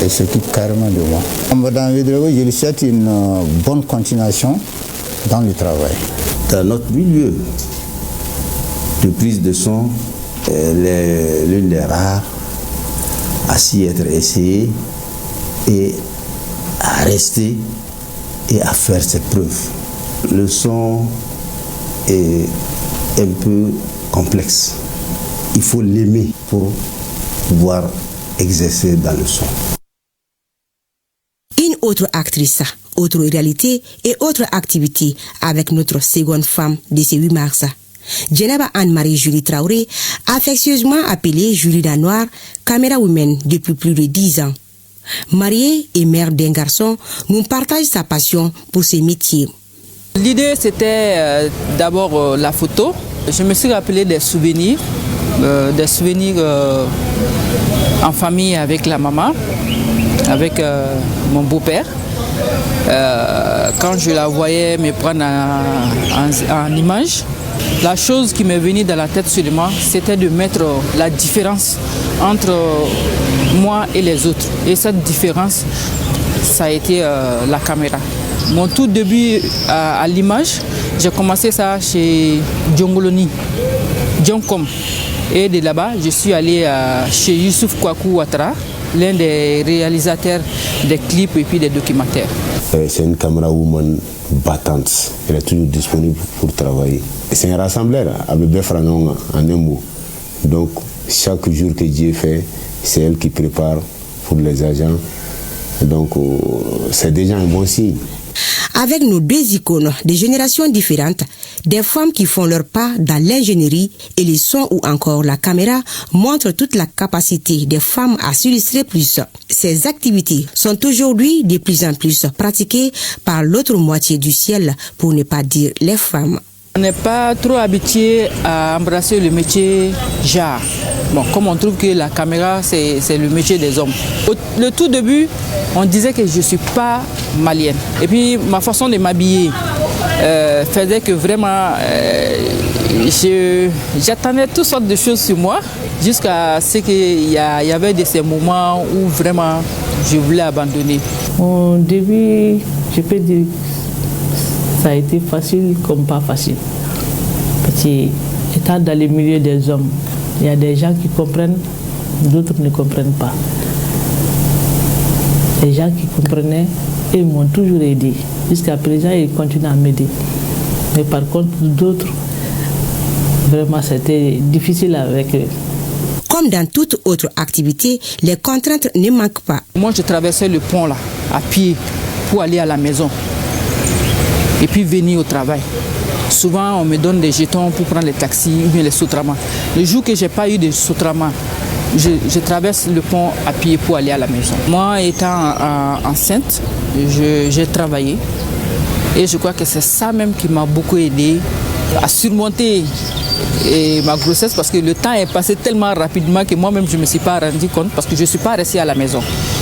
elle s'occupe carrément de moi. Madame Ouedraogo, je lui souhaite une bonne continuation dans le travail. Dans notre milieu de prise de son, elle est l'une des rares à s'y être essayée et à rester et à faire ses preuves. Le son est un peu complexe. Il faut l'aimer pour pouvoir exercer dans le son. Une autre actrice, autre réalité et autre activité avec notre seconde femme de ce 8 mars. Djeneba Anne-Marie Julie Traoré, affectueusement appelée Julie Danoir, caméra woman depuis plus de 10 ans. Mariée et mère d'un garçon, nous partage sa passion pour ces métiers. L'idée c'était d'abord la photo. Je me suis rappelé des souvenirs en famille avec la maman, avec mon beau-père. Quand je la voyais me prendre en image, la chose qui m'est venue dans la tête seulement, c'était de mettre la différence entre moi et les autres. Et cette différence, ça a été la caméra. Mon tout début à l'image, j'ai commencé ça chez Djongoloni, Djonkom. Et de là-bas, je suis allé chez Youssouf Kouakou Ouattara, l'un des réalisateurs des clips et puis des documentaires. C'est une caméra woman battante. Elle est toujours disponible pour travailler. C'est un rassembleur, avec Franon en un mot. Donc, chaque jour que Dieu fait, c'est elle qui prépare pour les agents. Donc, c'est déjà un bon signe. Avec nos 2 icônes de générations différentes, des femmes qui font leur pas dans l'ingénierie et les sons ou encore la caméra montrent toute la capacité des femmes à s'illustrer plus. Ces activités sont aujourd'hui de plus en plus pratiquées par l'autre moitié du ciel, pour ne pas dire les femmes. On n'est pas trop habitué à embrasser le métier genre. Bon, comme on trouve que la caméra, c'est le métier des hommes. Le tout début, on disait que je ne suis pas malienne. Et puis, ma façon de m'habiller faisait que vraiment, j'attendais toutes sortes de choses sur moi, jusqu'à ce qu'il y avait de ces moments où vraiment, je voulais abandonner. Au début, je peux dire ça a été facile comme pas facile. Parce que étant dans le milieu des hommes, il y a des gens qui comprennent, d'autres ne comprennent pas. Les gens qui comprenaient, ils m'ont toujours aidé. Jusqu'à présent, ils continuent à m'aider. Mais par contre, d'autres, vraiment, c'était difficile avec eux. Comme dans toute autre activité, les contraintes ne manquent pas. Moi, je traversais le pont là, à pied, pour aller à la maison. Et puis venir au travail. Souvent, on me donne des jetons pour prendre les taxis ou bien les Sotraman. Le jour que je n'ai pas eu de Sotraman, je traverse le pont à pied pour aller à la maison. Moi, étant enceinte, j'ai travaillé. Et je crois que c'est ça même qui m'a beaucoup aidé à surmonter ma grossesse, parce que le temps est passé tellement rapidement que moi-même, je ne me suis pas rendu compte, parce que je ne suis pas restée à la maison.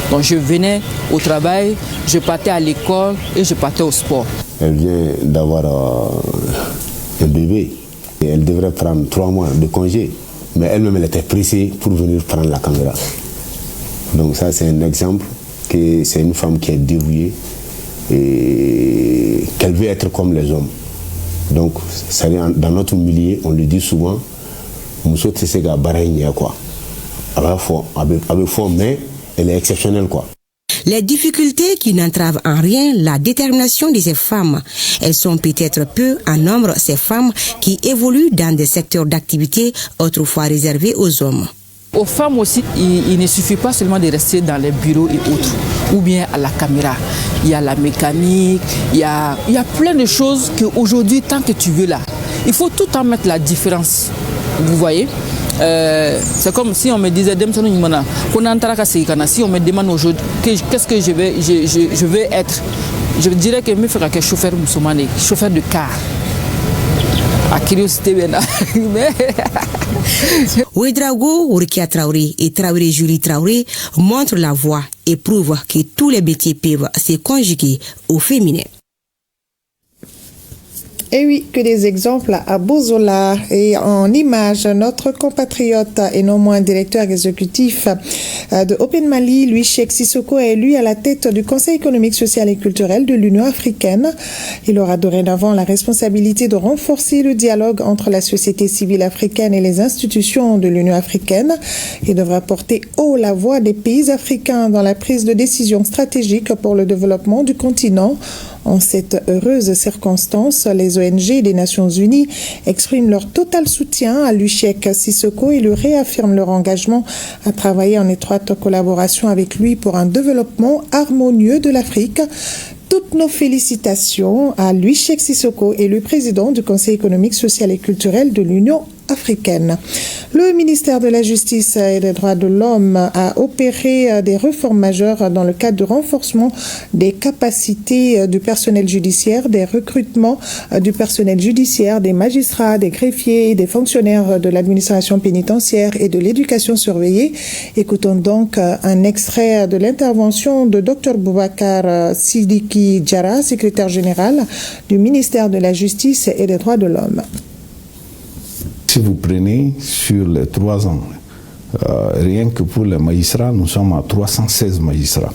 Donc je venais au travail, je partais à l'école et je partais au sport. Elle vient d'avoir un bébé et elle devrait prendre 3 mois de congé. mais elle-même, elle était pressée pour venir prendre la caméra. Donc ça, c'est un exemple que c'est une femme qui est dévouée et qu'elle veut être comme les hommes. Donc, dans notre milieu, on le dit souvent, Mousso Tsega Baraynia, quoi. Avec fond, mais elle est exceptionnelle, quoi. Les difficultés qui n'entravent en rien la détermination de ces femmes. Elles sont peut-être peu en nombre, ces femmes qui évoluent dans des secteurs d'activité autrefois réservés aux hommes. Aux femmes aussi, il ne suffit pas seulement de rester dans les bureaux et autres, ou bien à la caméra. Il y a la mécanique, il y a plein de choses qu'aujourd'hui, tant que tu veux là, il faut tout en mettre la différence. Vous voyez, c'est comme si on me disait, si on me demande aujourd'hui qu'est-ce que je vais être, je dirais que je ferai chauffeur musulman, chauffeur de car. À curiosité, Ouedraogo, Ourkia Traoré et Traoré Julie Traoré montrent la voie et prouvent que tous les métiers peuvent se conjuguer au féminin. Et oui, que des exemples à Bozola. Et en image, notre compatriote et non moins directeur exécutif de Open Mali, Louis Cheikh Sissoko, est élu à la tête du Conseil économique, social et culturel de l'Union africaine. Il aura dorénavant la responsabilité de renforcer le dialogue entre la société civile africaine et les institutions de l'Union africaine. Il devra porter haut la voix des pays africains dans la prise de décisions stratégiques pour le développement du continent. En cette heureuse circonstance, les ONG des Nations Unies expriment leur total soutien à Louis Cheikh Sissoko et lui réaffirment leur engagement à travailler en étroite collaboration avec lui pour un développement harmonieux de l'Afrique. Toutes nos félicitations à Louis Cheikh Sissoko et le président du Conseil économique, social et culturel de l'Union africaine. Le ministère de la Justice et des Droits de l'Homme a opéré des réformes majeures dans le cadre du renforcement des capacités du personnel judiciaire, des recrutements du personnel judiciaire, des magistrats, des greffiers, des fonctionnaires de l'administration pénitentiaire et de l'éducation surveillée. Écoutons donc un extrait de l'intervention de Dr Boubacar Sidiki Diarra, secrétaire général du ministère de la Justice et des Droits de l'Homme. Si vous prenez sur les 3 ans, rien que pour les magistrats, nous sommes à 316 magistrats.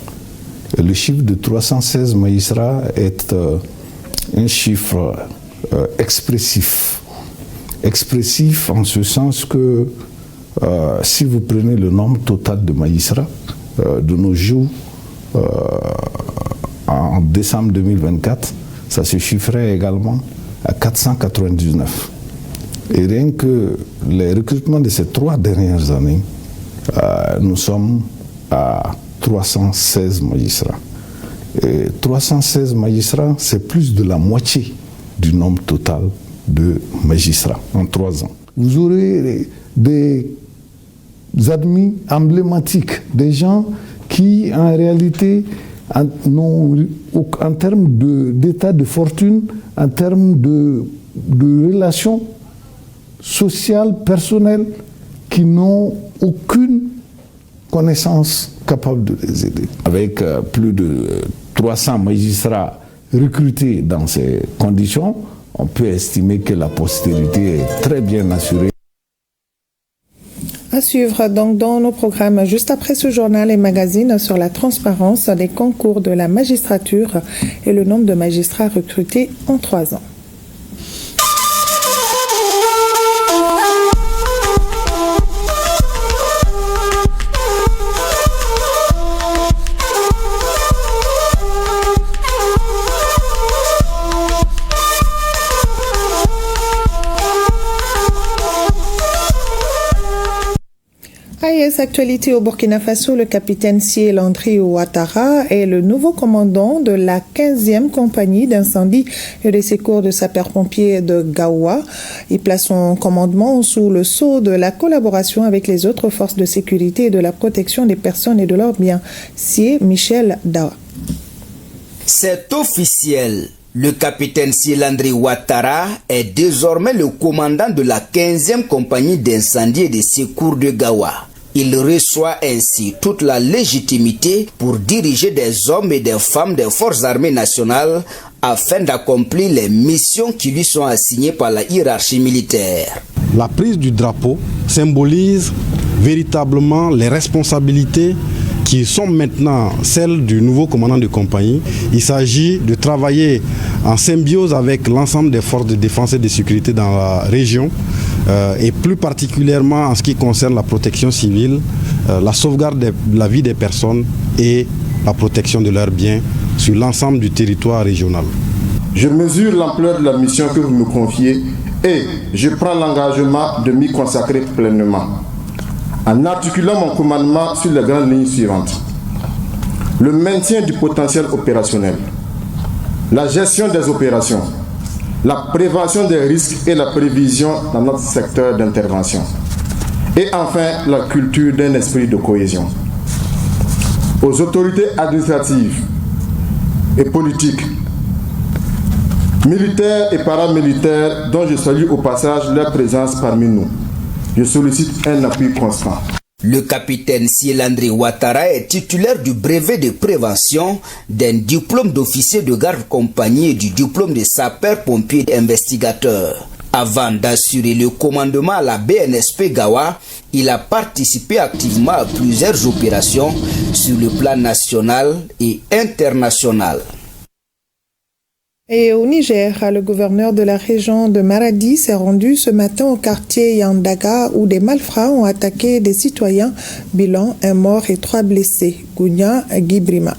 Et le chiffre de 316 magistrats est un chiffre expressif. Expressif en ce sens que si vous prenez le nombre total de magistrats de nos jours, en décembre 2024, ça se chiffrait également à 499. Et rien que les recrutements de ces 3 dernières années, nous sommes à 316 magistrats. Et 316 magistrats, c'est plus de la moitié du nombre total de magistrats en 3 ans. Vous aurez des admis emblématiques, des gens qui en réalité, en termes d'état de fortune, en termes de relations sociales, personnelles, qui n'ont aucune connaissance capable de les aider. Avec plus de 300 magistrats recrutés dans ces conditions, on peut estimer que la postérité est très bien assurée. À suivre donc dans nos programmes juste après ce journal et magazine sur la transparence des concours de la magistrature et le nombre de magistrats recrutés en 3 ans. Actualité au Burkina Faso, le capitaine Sié Landry Ouattara est le nouveau commandant de la 15e compagnie d'incendie et de secours de sapeurs-pompiers de Gaoua. Il place son commandement sous le sceau de la collaboration avec les autres forces de sécurité et de la protection des personnes et de leurs biens. Sié Michel Dawa. C'est officiel. Le capitaine Sié Landry Ouattara est désormais le commandant de la 15e compagnie d'incendie et de secours de Gaoua. Il reçoit ainsi toute la légitimité pour diriger des hommes et des femmes des forces armées nationales afin d'accomplir les missions qui lui sont assignées par la hiérarchie militaire. La prise du drapeau symbolise véritablement les responsabilités qui sont maintenant celles du nouveau commandant de compagnie. Il s'agit de travailler en symbiose avec l'ensemble des forces de défense et de sécurité dans la région, et plus particulièrement en ce qui concerne la protection civile, la sauvegarde de la vie des personnes et la protection de leurs biens sur l'ensemble du territoire régional. Je mesure l'ampleur de la mission que vous me confiez et je prends l'engagement de m'y consacrer pleinement, en articulant mon commandement sur les grandes lignes suivantes. Le maintien du potentiel opérationnel, la gestion des opérations, la prévention des risques et la prévision dans notre secteur d'intervention. Et enfin, la culture d'un esprit de cohésion. Aux autorités administratives et politiques, militaires et paramilitaires dont je salue au passage leur présence parmi nous, je sollicite un appui constant. Le capitaine Sielandri Ouattara est titulaire du brevet de prévention, d'un diplôme d'officier de garde compagnie et du diplôme de sapeur-pompier investigateur. Avant d'assurer le commandement à la BNSP Gawa, il a participé activement à plusieurs opérations sur le plan national et international. Et au Niger, le gouverneur de la région de Maradi s'est rendu ce matin au quartier Yandaga où des malfrats ont attaqué des citoyens. Bilan, un mort et 3 blessés. Gounia Gibrima.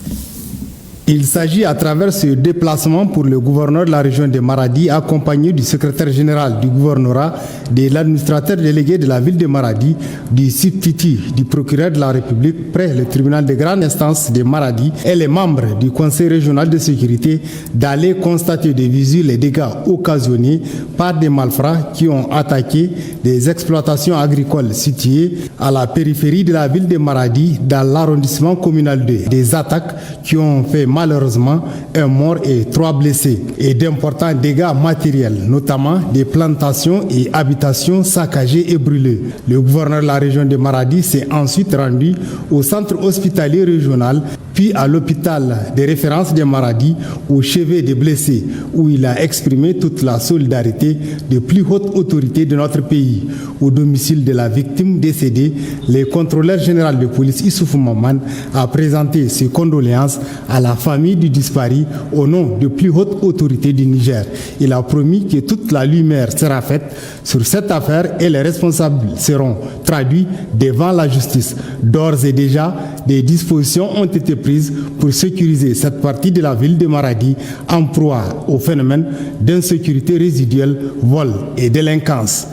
Il s'agit à travers ce déplacement pour le gouverneur de la région de Maradi, accompagné du secrétaire général du gouvernorat, de l'administrateur délégué de la ville de Maradi, du substitut du procureur de la République près le tribunal de grande instance de Maradi et les membres du conseil régional de sécurité d'aller constater de visu les dégâts occasionnés par des malfrats qui ont attaqué des exploitations agricoles situées à la périphérie de la ville de Maradi dans l'arrondissement communal 2. Des attaques qui ont fait malheureusement un mort et 3 blessés et d'importants dégâts matériels, notamment des plantations et habitations saccagées et brûlées. Le gouverneur de la région de Maradi s'est ensuite rendu au centre hospitalier régional, puis à l'hôpital de référence de Maradi, au chevet des blessés, où il a exprimé toute la solidarité des plus hautes autorités de notre pays. Au domicile de la victime décédée, le contrôleur général de police Issoufou Maman a présenté ses condoléances à la famille du disparu au nom de plus hautes autorités du Niger. Il a promis que toute la lumière sera faite sur cette affaire et les responsables seront traduits devant la justice. D'ores et déjà, des dispositions ont été prises pour sécuriser cette partie de la ville de Maradi en proie au phénomène d'insécurité résiduelle, vol et délinquance.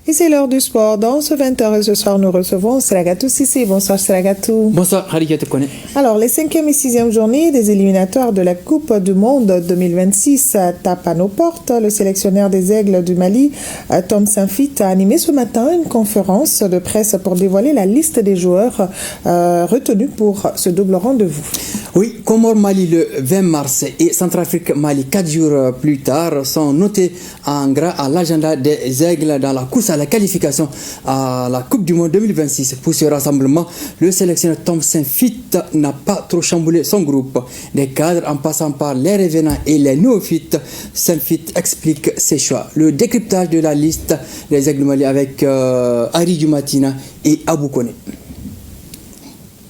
Et c'est l'heure du sport. Dans ce 20h, ce soir, nous recevons Seragatou Sissi. Bonsoir Seragatou. Bonsoir Harika Tekone. Alors, les 5e et 6e journées des éliminatoires de la Coupe du Monde 2026 tapent à nos portes. Le sélectionneur des Aigles du Mali, Tom Saint-Fit, a animé ce matin une conférence de presse pour dévoiler la liste des joueurs retenus pour ce double rendez-vous. Oui, Comores-Mali le 20 mars et Centrafrique-Mali 4 jours plus tard sont notés en gras à l'agenda des Aigles dans la course à la qualification à la Coupe du Monde 2026. Pour ce rassemblement, le sélectionneur Tom Saint-Fit n'a pas trop chamboulé son groupe. Des cadres en passant par les revenants et les néophytes, Saint-Fit explique ses choix. Le décryptage de la liste des Aigles Mali avec Ari Dumatina et Abou Kone.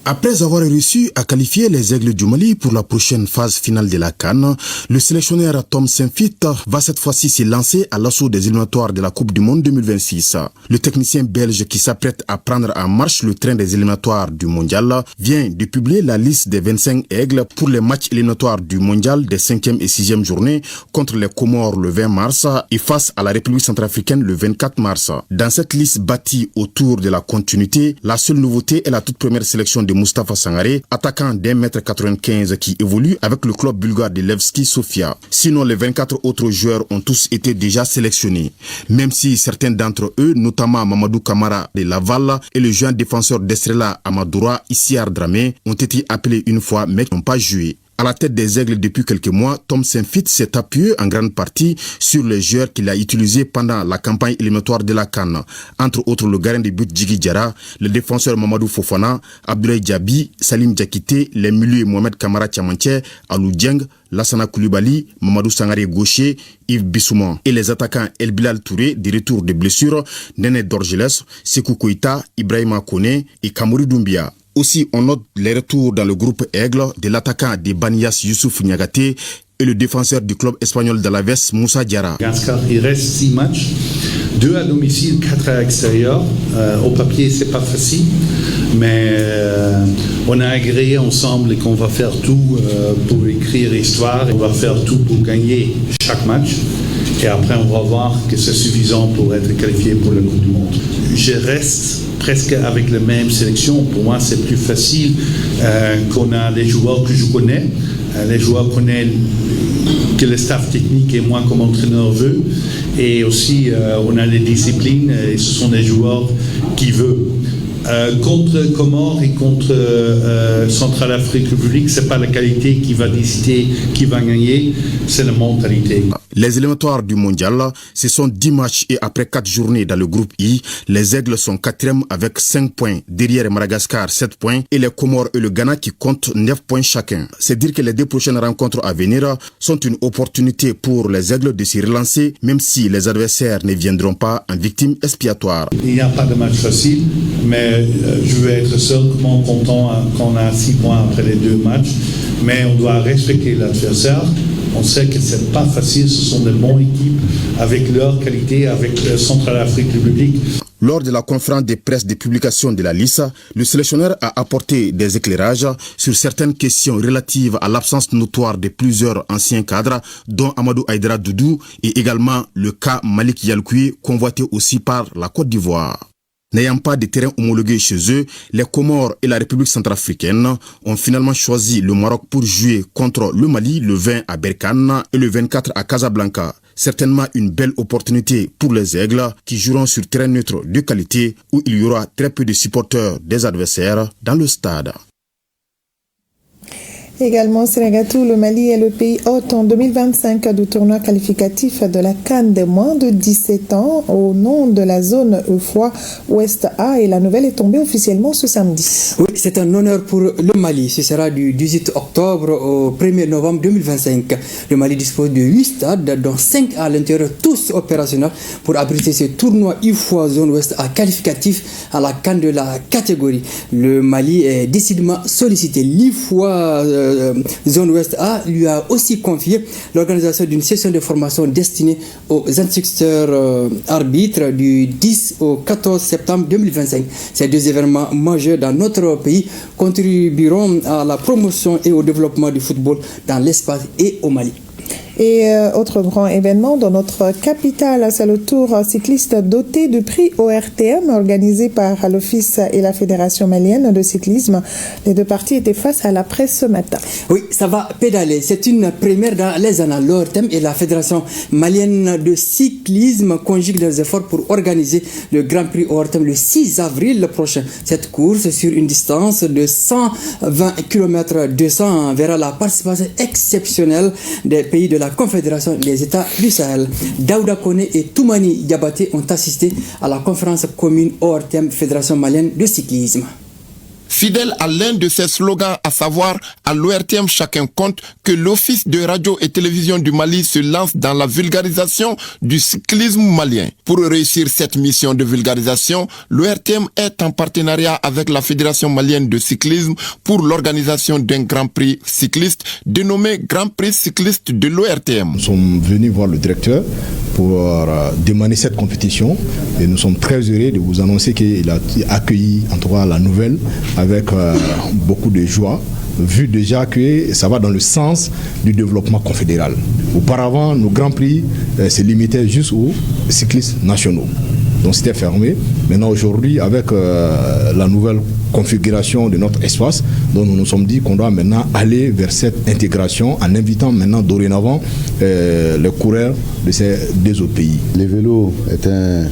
Après avoir réussi à qualifier les Aigles du Mali pour la prochaine phase finale de la CAN, le sélectionneur Tom Saint-Fit va cette fois-ci se lancer à l'assaut des éliminatoires de la Coupe du Monde 2026. Le technicien belge qui s'apprête à prendre en marche le train des éliminatoires du Mondial vient de publier la liste des 25 Aigles pour les matchs éliminatoires du Mondial des 5e et 6e journées contre les Comores le 20 mars et face à la République centrafricaine le 24 mars. Dans cette liste bâtie autour de la continuité, la seule nouveauté est la toute première sélection de Moustapha Sangaré, attaquant d'1m95 qui évolue avec le club bulgare de Levski Sofia. Sinon, les 24 autres joueurs ont tous été déjà sélectionnés. Même si certains d'entre eux, notamment Mamadou Kamara de Laval et le jeune défenseur d'Estrella Amadoura, Issiar Dramé, ont été appelés une fois mais n'ont pas joué. À la tête des Aigles depuis quelques mois, Tom Saintfiet s'est appuyé en grande partie sur les joueurs qu'il a utilisés pendant la campagne éliminatoire de la CAN. Entre autres, le gardien de but Djigui Diarra, le défenseur Mamadou Fofana, Abdoulaye Diaby, Salim Diakité, les milieux Mohamed Kamara Tiamanché, Alou Dieng, Lassana Koulibaly, Mamadou Sangaré Gaucher, Yves Bissouman et les attaquants El Bilal Touré, des retours de blessures, Néné Dorgeles, Sekou Koïta, Ibrahima Koné et Kamouri Doumbia. Aussi, on note les retours dans le groupe Aigle de l'attaquant des Banias Youssouf Niagaté et le défenseur du club espagnol d'Alaves, Moussa Diarra. Il reste 6 matchs, 2 à domicile, 4 à l'extérieur. Au papier, c'est pas facile, mais on a agréé ensemble et qu'on va faire tout pour écrire l'histoire. On va faire tout pour gagner chaque match. Et après, on va voir que c'est suffisant pour être qualifié pour la Coupe du Monde. Je reste presque avec la même sélection. Pour moi, c'est plus facile qu'on a les joueurs que je connais. Les joueurs connaissent que le staff technique et moi comme entraîneur veut. Et aussi, on a les disciplines et ce sont des joueurs qui veulent. Contre Comores et contre Centrafrique République, c'est pas la qualité qui va décider qui va gagner, c'est la mentalité. Les éliminatoires du mondial, ce sont 10 matchs et après 4 journées dans le groupe I, les Aigles sont 4e avec 5 points, derrière Madagascar 7 points et les Comores et le Ghana qui comptent 9 points chacun. C'est dire que les 2 prochaines rencontres à venir sont une opportunité pour les Aigles de s'y relancer, même si les adversaires ne viendront pas en victime expiatoire. Il n'y a pas de match facile, mais je veux être seulement content qu'on a 6 points après les 2 matchs, mais on doit respecter l'adversaire. On sait que c'est pas facile, ce sont des bonnes équipes avec leur qualité, avec Centrafrique République. Lors de la conférence de presse de publication de la liste, le sélectionneur a apporté des éclairages sur certaines questions relatives à l'absence notoire de plusieurs anciens cadres, dont Amadou Aïdara Doudou et également le cas Malik Yalkoui, convoité aussi par la Côte d'Ivoire. N'ayant pas de terrain homologué chez eux, les Comores et la République centrafricaine ont finalement choisi le Maroc pour jouer contre le Mali le 20 à Berkane et le 24 à Casablanca. Certainement une belle opportunité pour les Aigles qui joueront sur terrain neutre de qualité où il y aura très peu de supporters des adversaires dans le stade. Également, Sénégatou, le Mali est le pays hôte en 2025 du tournoi qualificatif de la CAN des moins de 17 ans au nom de la zone EFOI Ouest A et la nouvelle est tombée officiellement ce samedi. Oui, c'est un honneur pour le Mali. Ce sera du 18 octobre au 1er novembre 2025. Le Mali dispose de 8 stades, dont 5 à l'intérieur, tous opérationnels pour abriter ce tournoi EFOI zone Ouest A qualificatif à la CAN de la catégorie. Le Mali est décidément sollicité. L'EFOI zone Ouest A lui a aussi confié l'organisation d'une session de formation destinée aux instructeurs arbitres du 10 au 14 septembre 2025. Ces 2 événements majeurs dans notre pays contribueront à la promotion et au développement du football dans l'espace et au Mali. Et autre grand événement dans notre capitale, c'est le tour cycliste doté du prix ORTM organisé par l'Office et la Fédération malienne de cyclisme. Les 2 parties étaient face à la presse ce matin. Oui, ça va pédaler. C'est une première dans les annales. L'ORTM et la Fédération malienne de cyclisme conjuguent leurs efforts pour organiser le Grand Prix ORTM le 6 avril prochain. Cette course sur une distance de 120 km 200 verra la participation exceptionnelle des pays de la Confédération des États du Sahel. Daouda Koné et Toumani Diabaté ont assisté à la conférence commune ORTM Fédération malienne de cyclisme. Fidèle à l'un de ses slogans, à savoir à l'ORTM chacun compte, que l'Office de radio et télévision du Mali se lance dans la vulgarisation du cyclisme malien. Pour réussir cette mission de vulgarisation, l'ORTM est en partenariat avec la Fédération malienne de cyclisme pour l'organisation d'un Grand Prix cycliste dénommé Grand Prix cycliste de l'ORTM. Nous sommes venus voir le directeur pour demander cette compétition et nous sommes très heureux de vous annoncer qu'il a accueilli en tout cas la nouvelle avec beaucoup de joie, vu déjà que ça va dans le sens du développement confédéral. Auparavant, nos grands prix se limitaient juste aux cyclistes nationaux. Donc c'était fermé. Maintenant aujourd'hui, avec la nouvelle configuration de notre espace, donc nous nous sommes dit qu'on doit maintenant aller vers cette intégration en invitant maintenant dorénavant les coureurs de ces 2 autres pays. Le vélo est un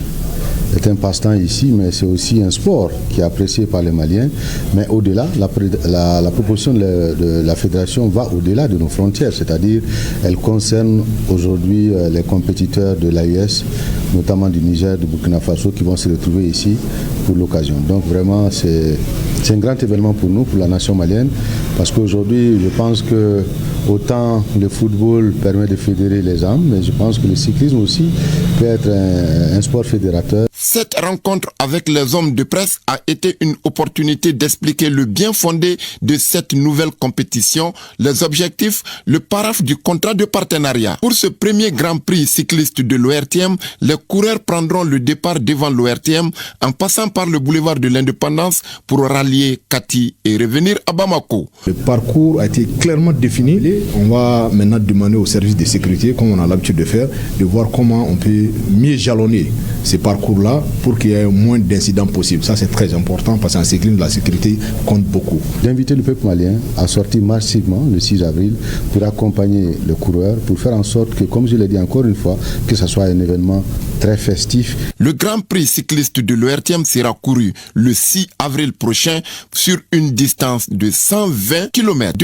est un passe-temps ici, mais c'est aussi un sport qui est apprécié par les Maliens. Mais au-delà, la proposition de la fédération va au-delà de nos frontières, c'est-à-dire elle concerne aujourd'hui les compétiteurs de l'AES, notamment du Niger, du Burkina Faso, qui vont se retrouver ici pour l'occasion. Donc vraiment, c'est un grand événement pour nous, pour la nation malienne, parce qu'aujourd'hui, je pense que autant le football permet de fédérer les âmes, mais je pense que le cyclisme aussi peut être un sport fédérateur. Cette rencontre avec les hommes de presse a été une opportunité d'expliquer le bien fondé de cette nouvelle compétition, les objectifs, le paraphe du contrat de partenariat. Pour ce premier Grand Prix cycliste de l'ORTM, les coureurs prendront le départ devant l'ORTM en passant par le boulevard de l'Indépendance pour rallier Kati et revenir à Bamako. Le parcours a été clairement défini. On va maintenant demander aux services de sécurité, comme on a l'habitude de faire, de voir comment on peut mieux jalonner ces parcours-là pour qu'il y ait moins d'incidents possibles. Ça, c'est très important parce qu'en cyclisme, la sécurité compte beaucoup. D'inviter le peuple malien à sortir massivement le 6 avril pour accompagner le coureur, pour faire en sorte que, comme je l'ai dit encore une fois, que ce soit un événement très festif. Le Grand Prix cycliste de l'ORTM sera couru le 6 avril prochain sur une distance de 120 km.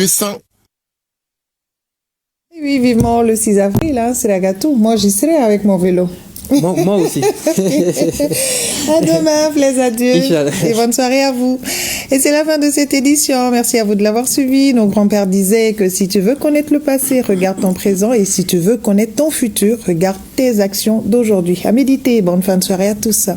Oui, vivement le 6 avril, hein, c'est la gâteau. Moi, j'y serai avec mon vélo. Moi aussi. À demain, plaise à Dieu. Et bonne soirée à vous. Et c'est la fin de cette édition. Merci à vous de l'avoir suivi. Nos grands-pères disaient que si tu veux connaître le passé, regarde ton présent. Et si tu veux connaître ton futur, regarde tes actions d'aujourd'hui. À méditer. Bonne fin de soirée à tous.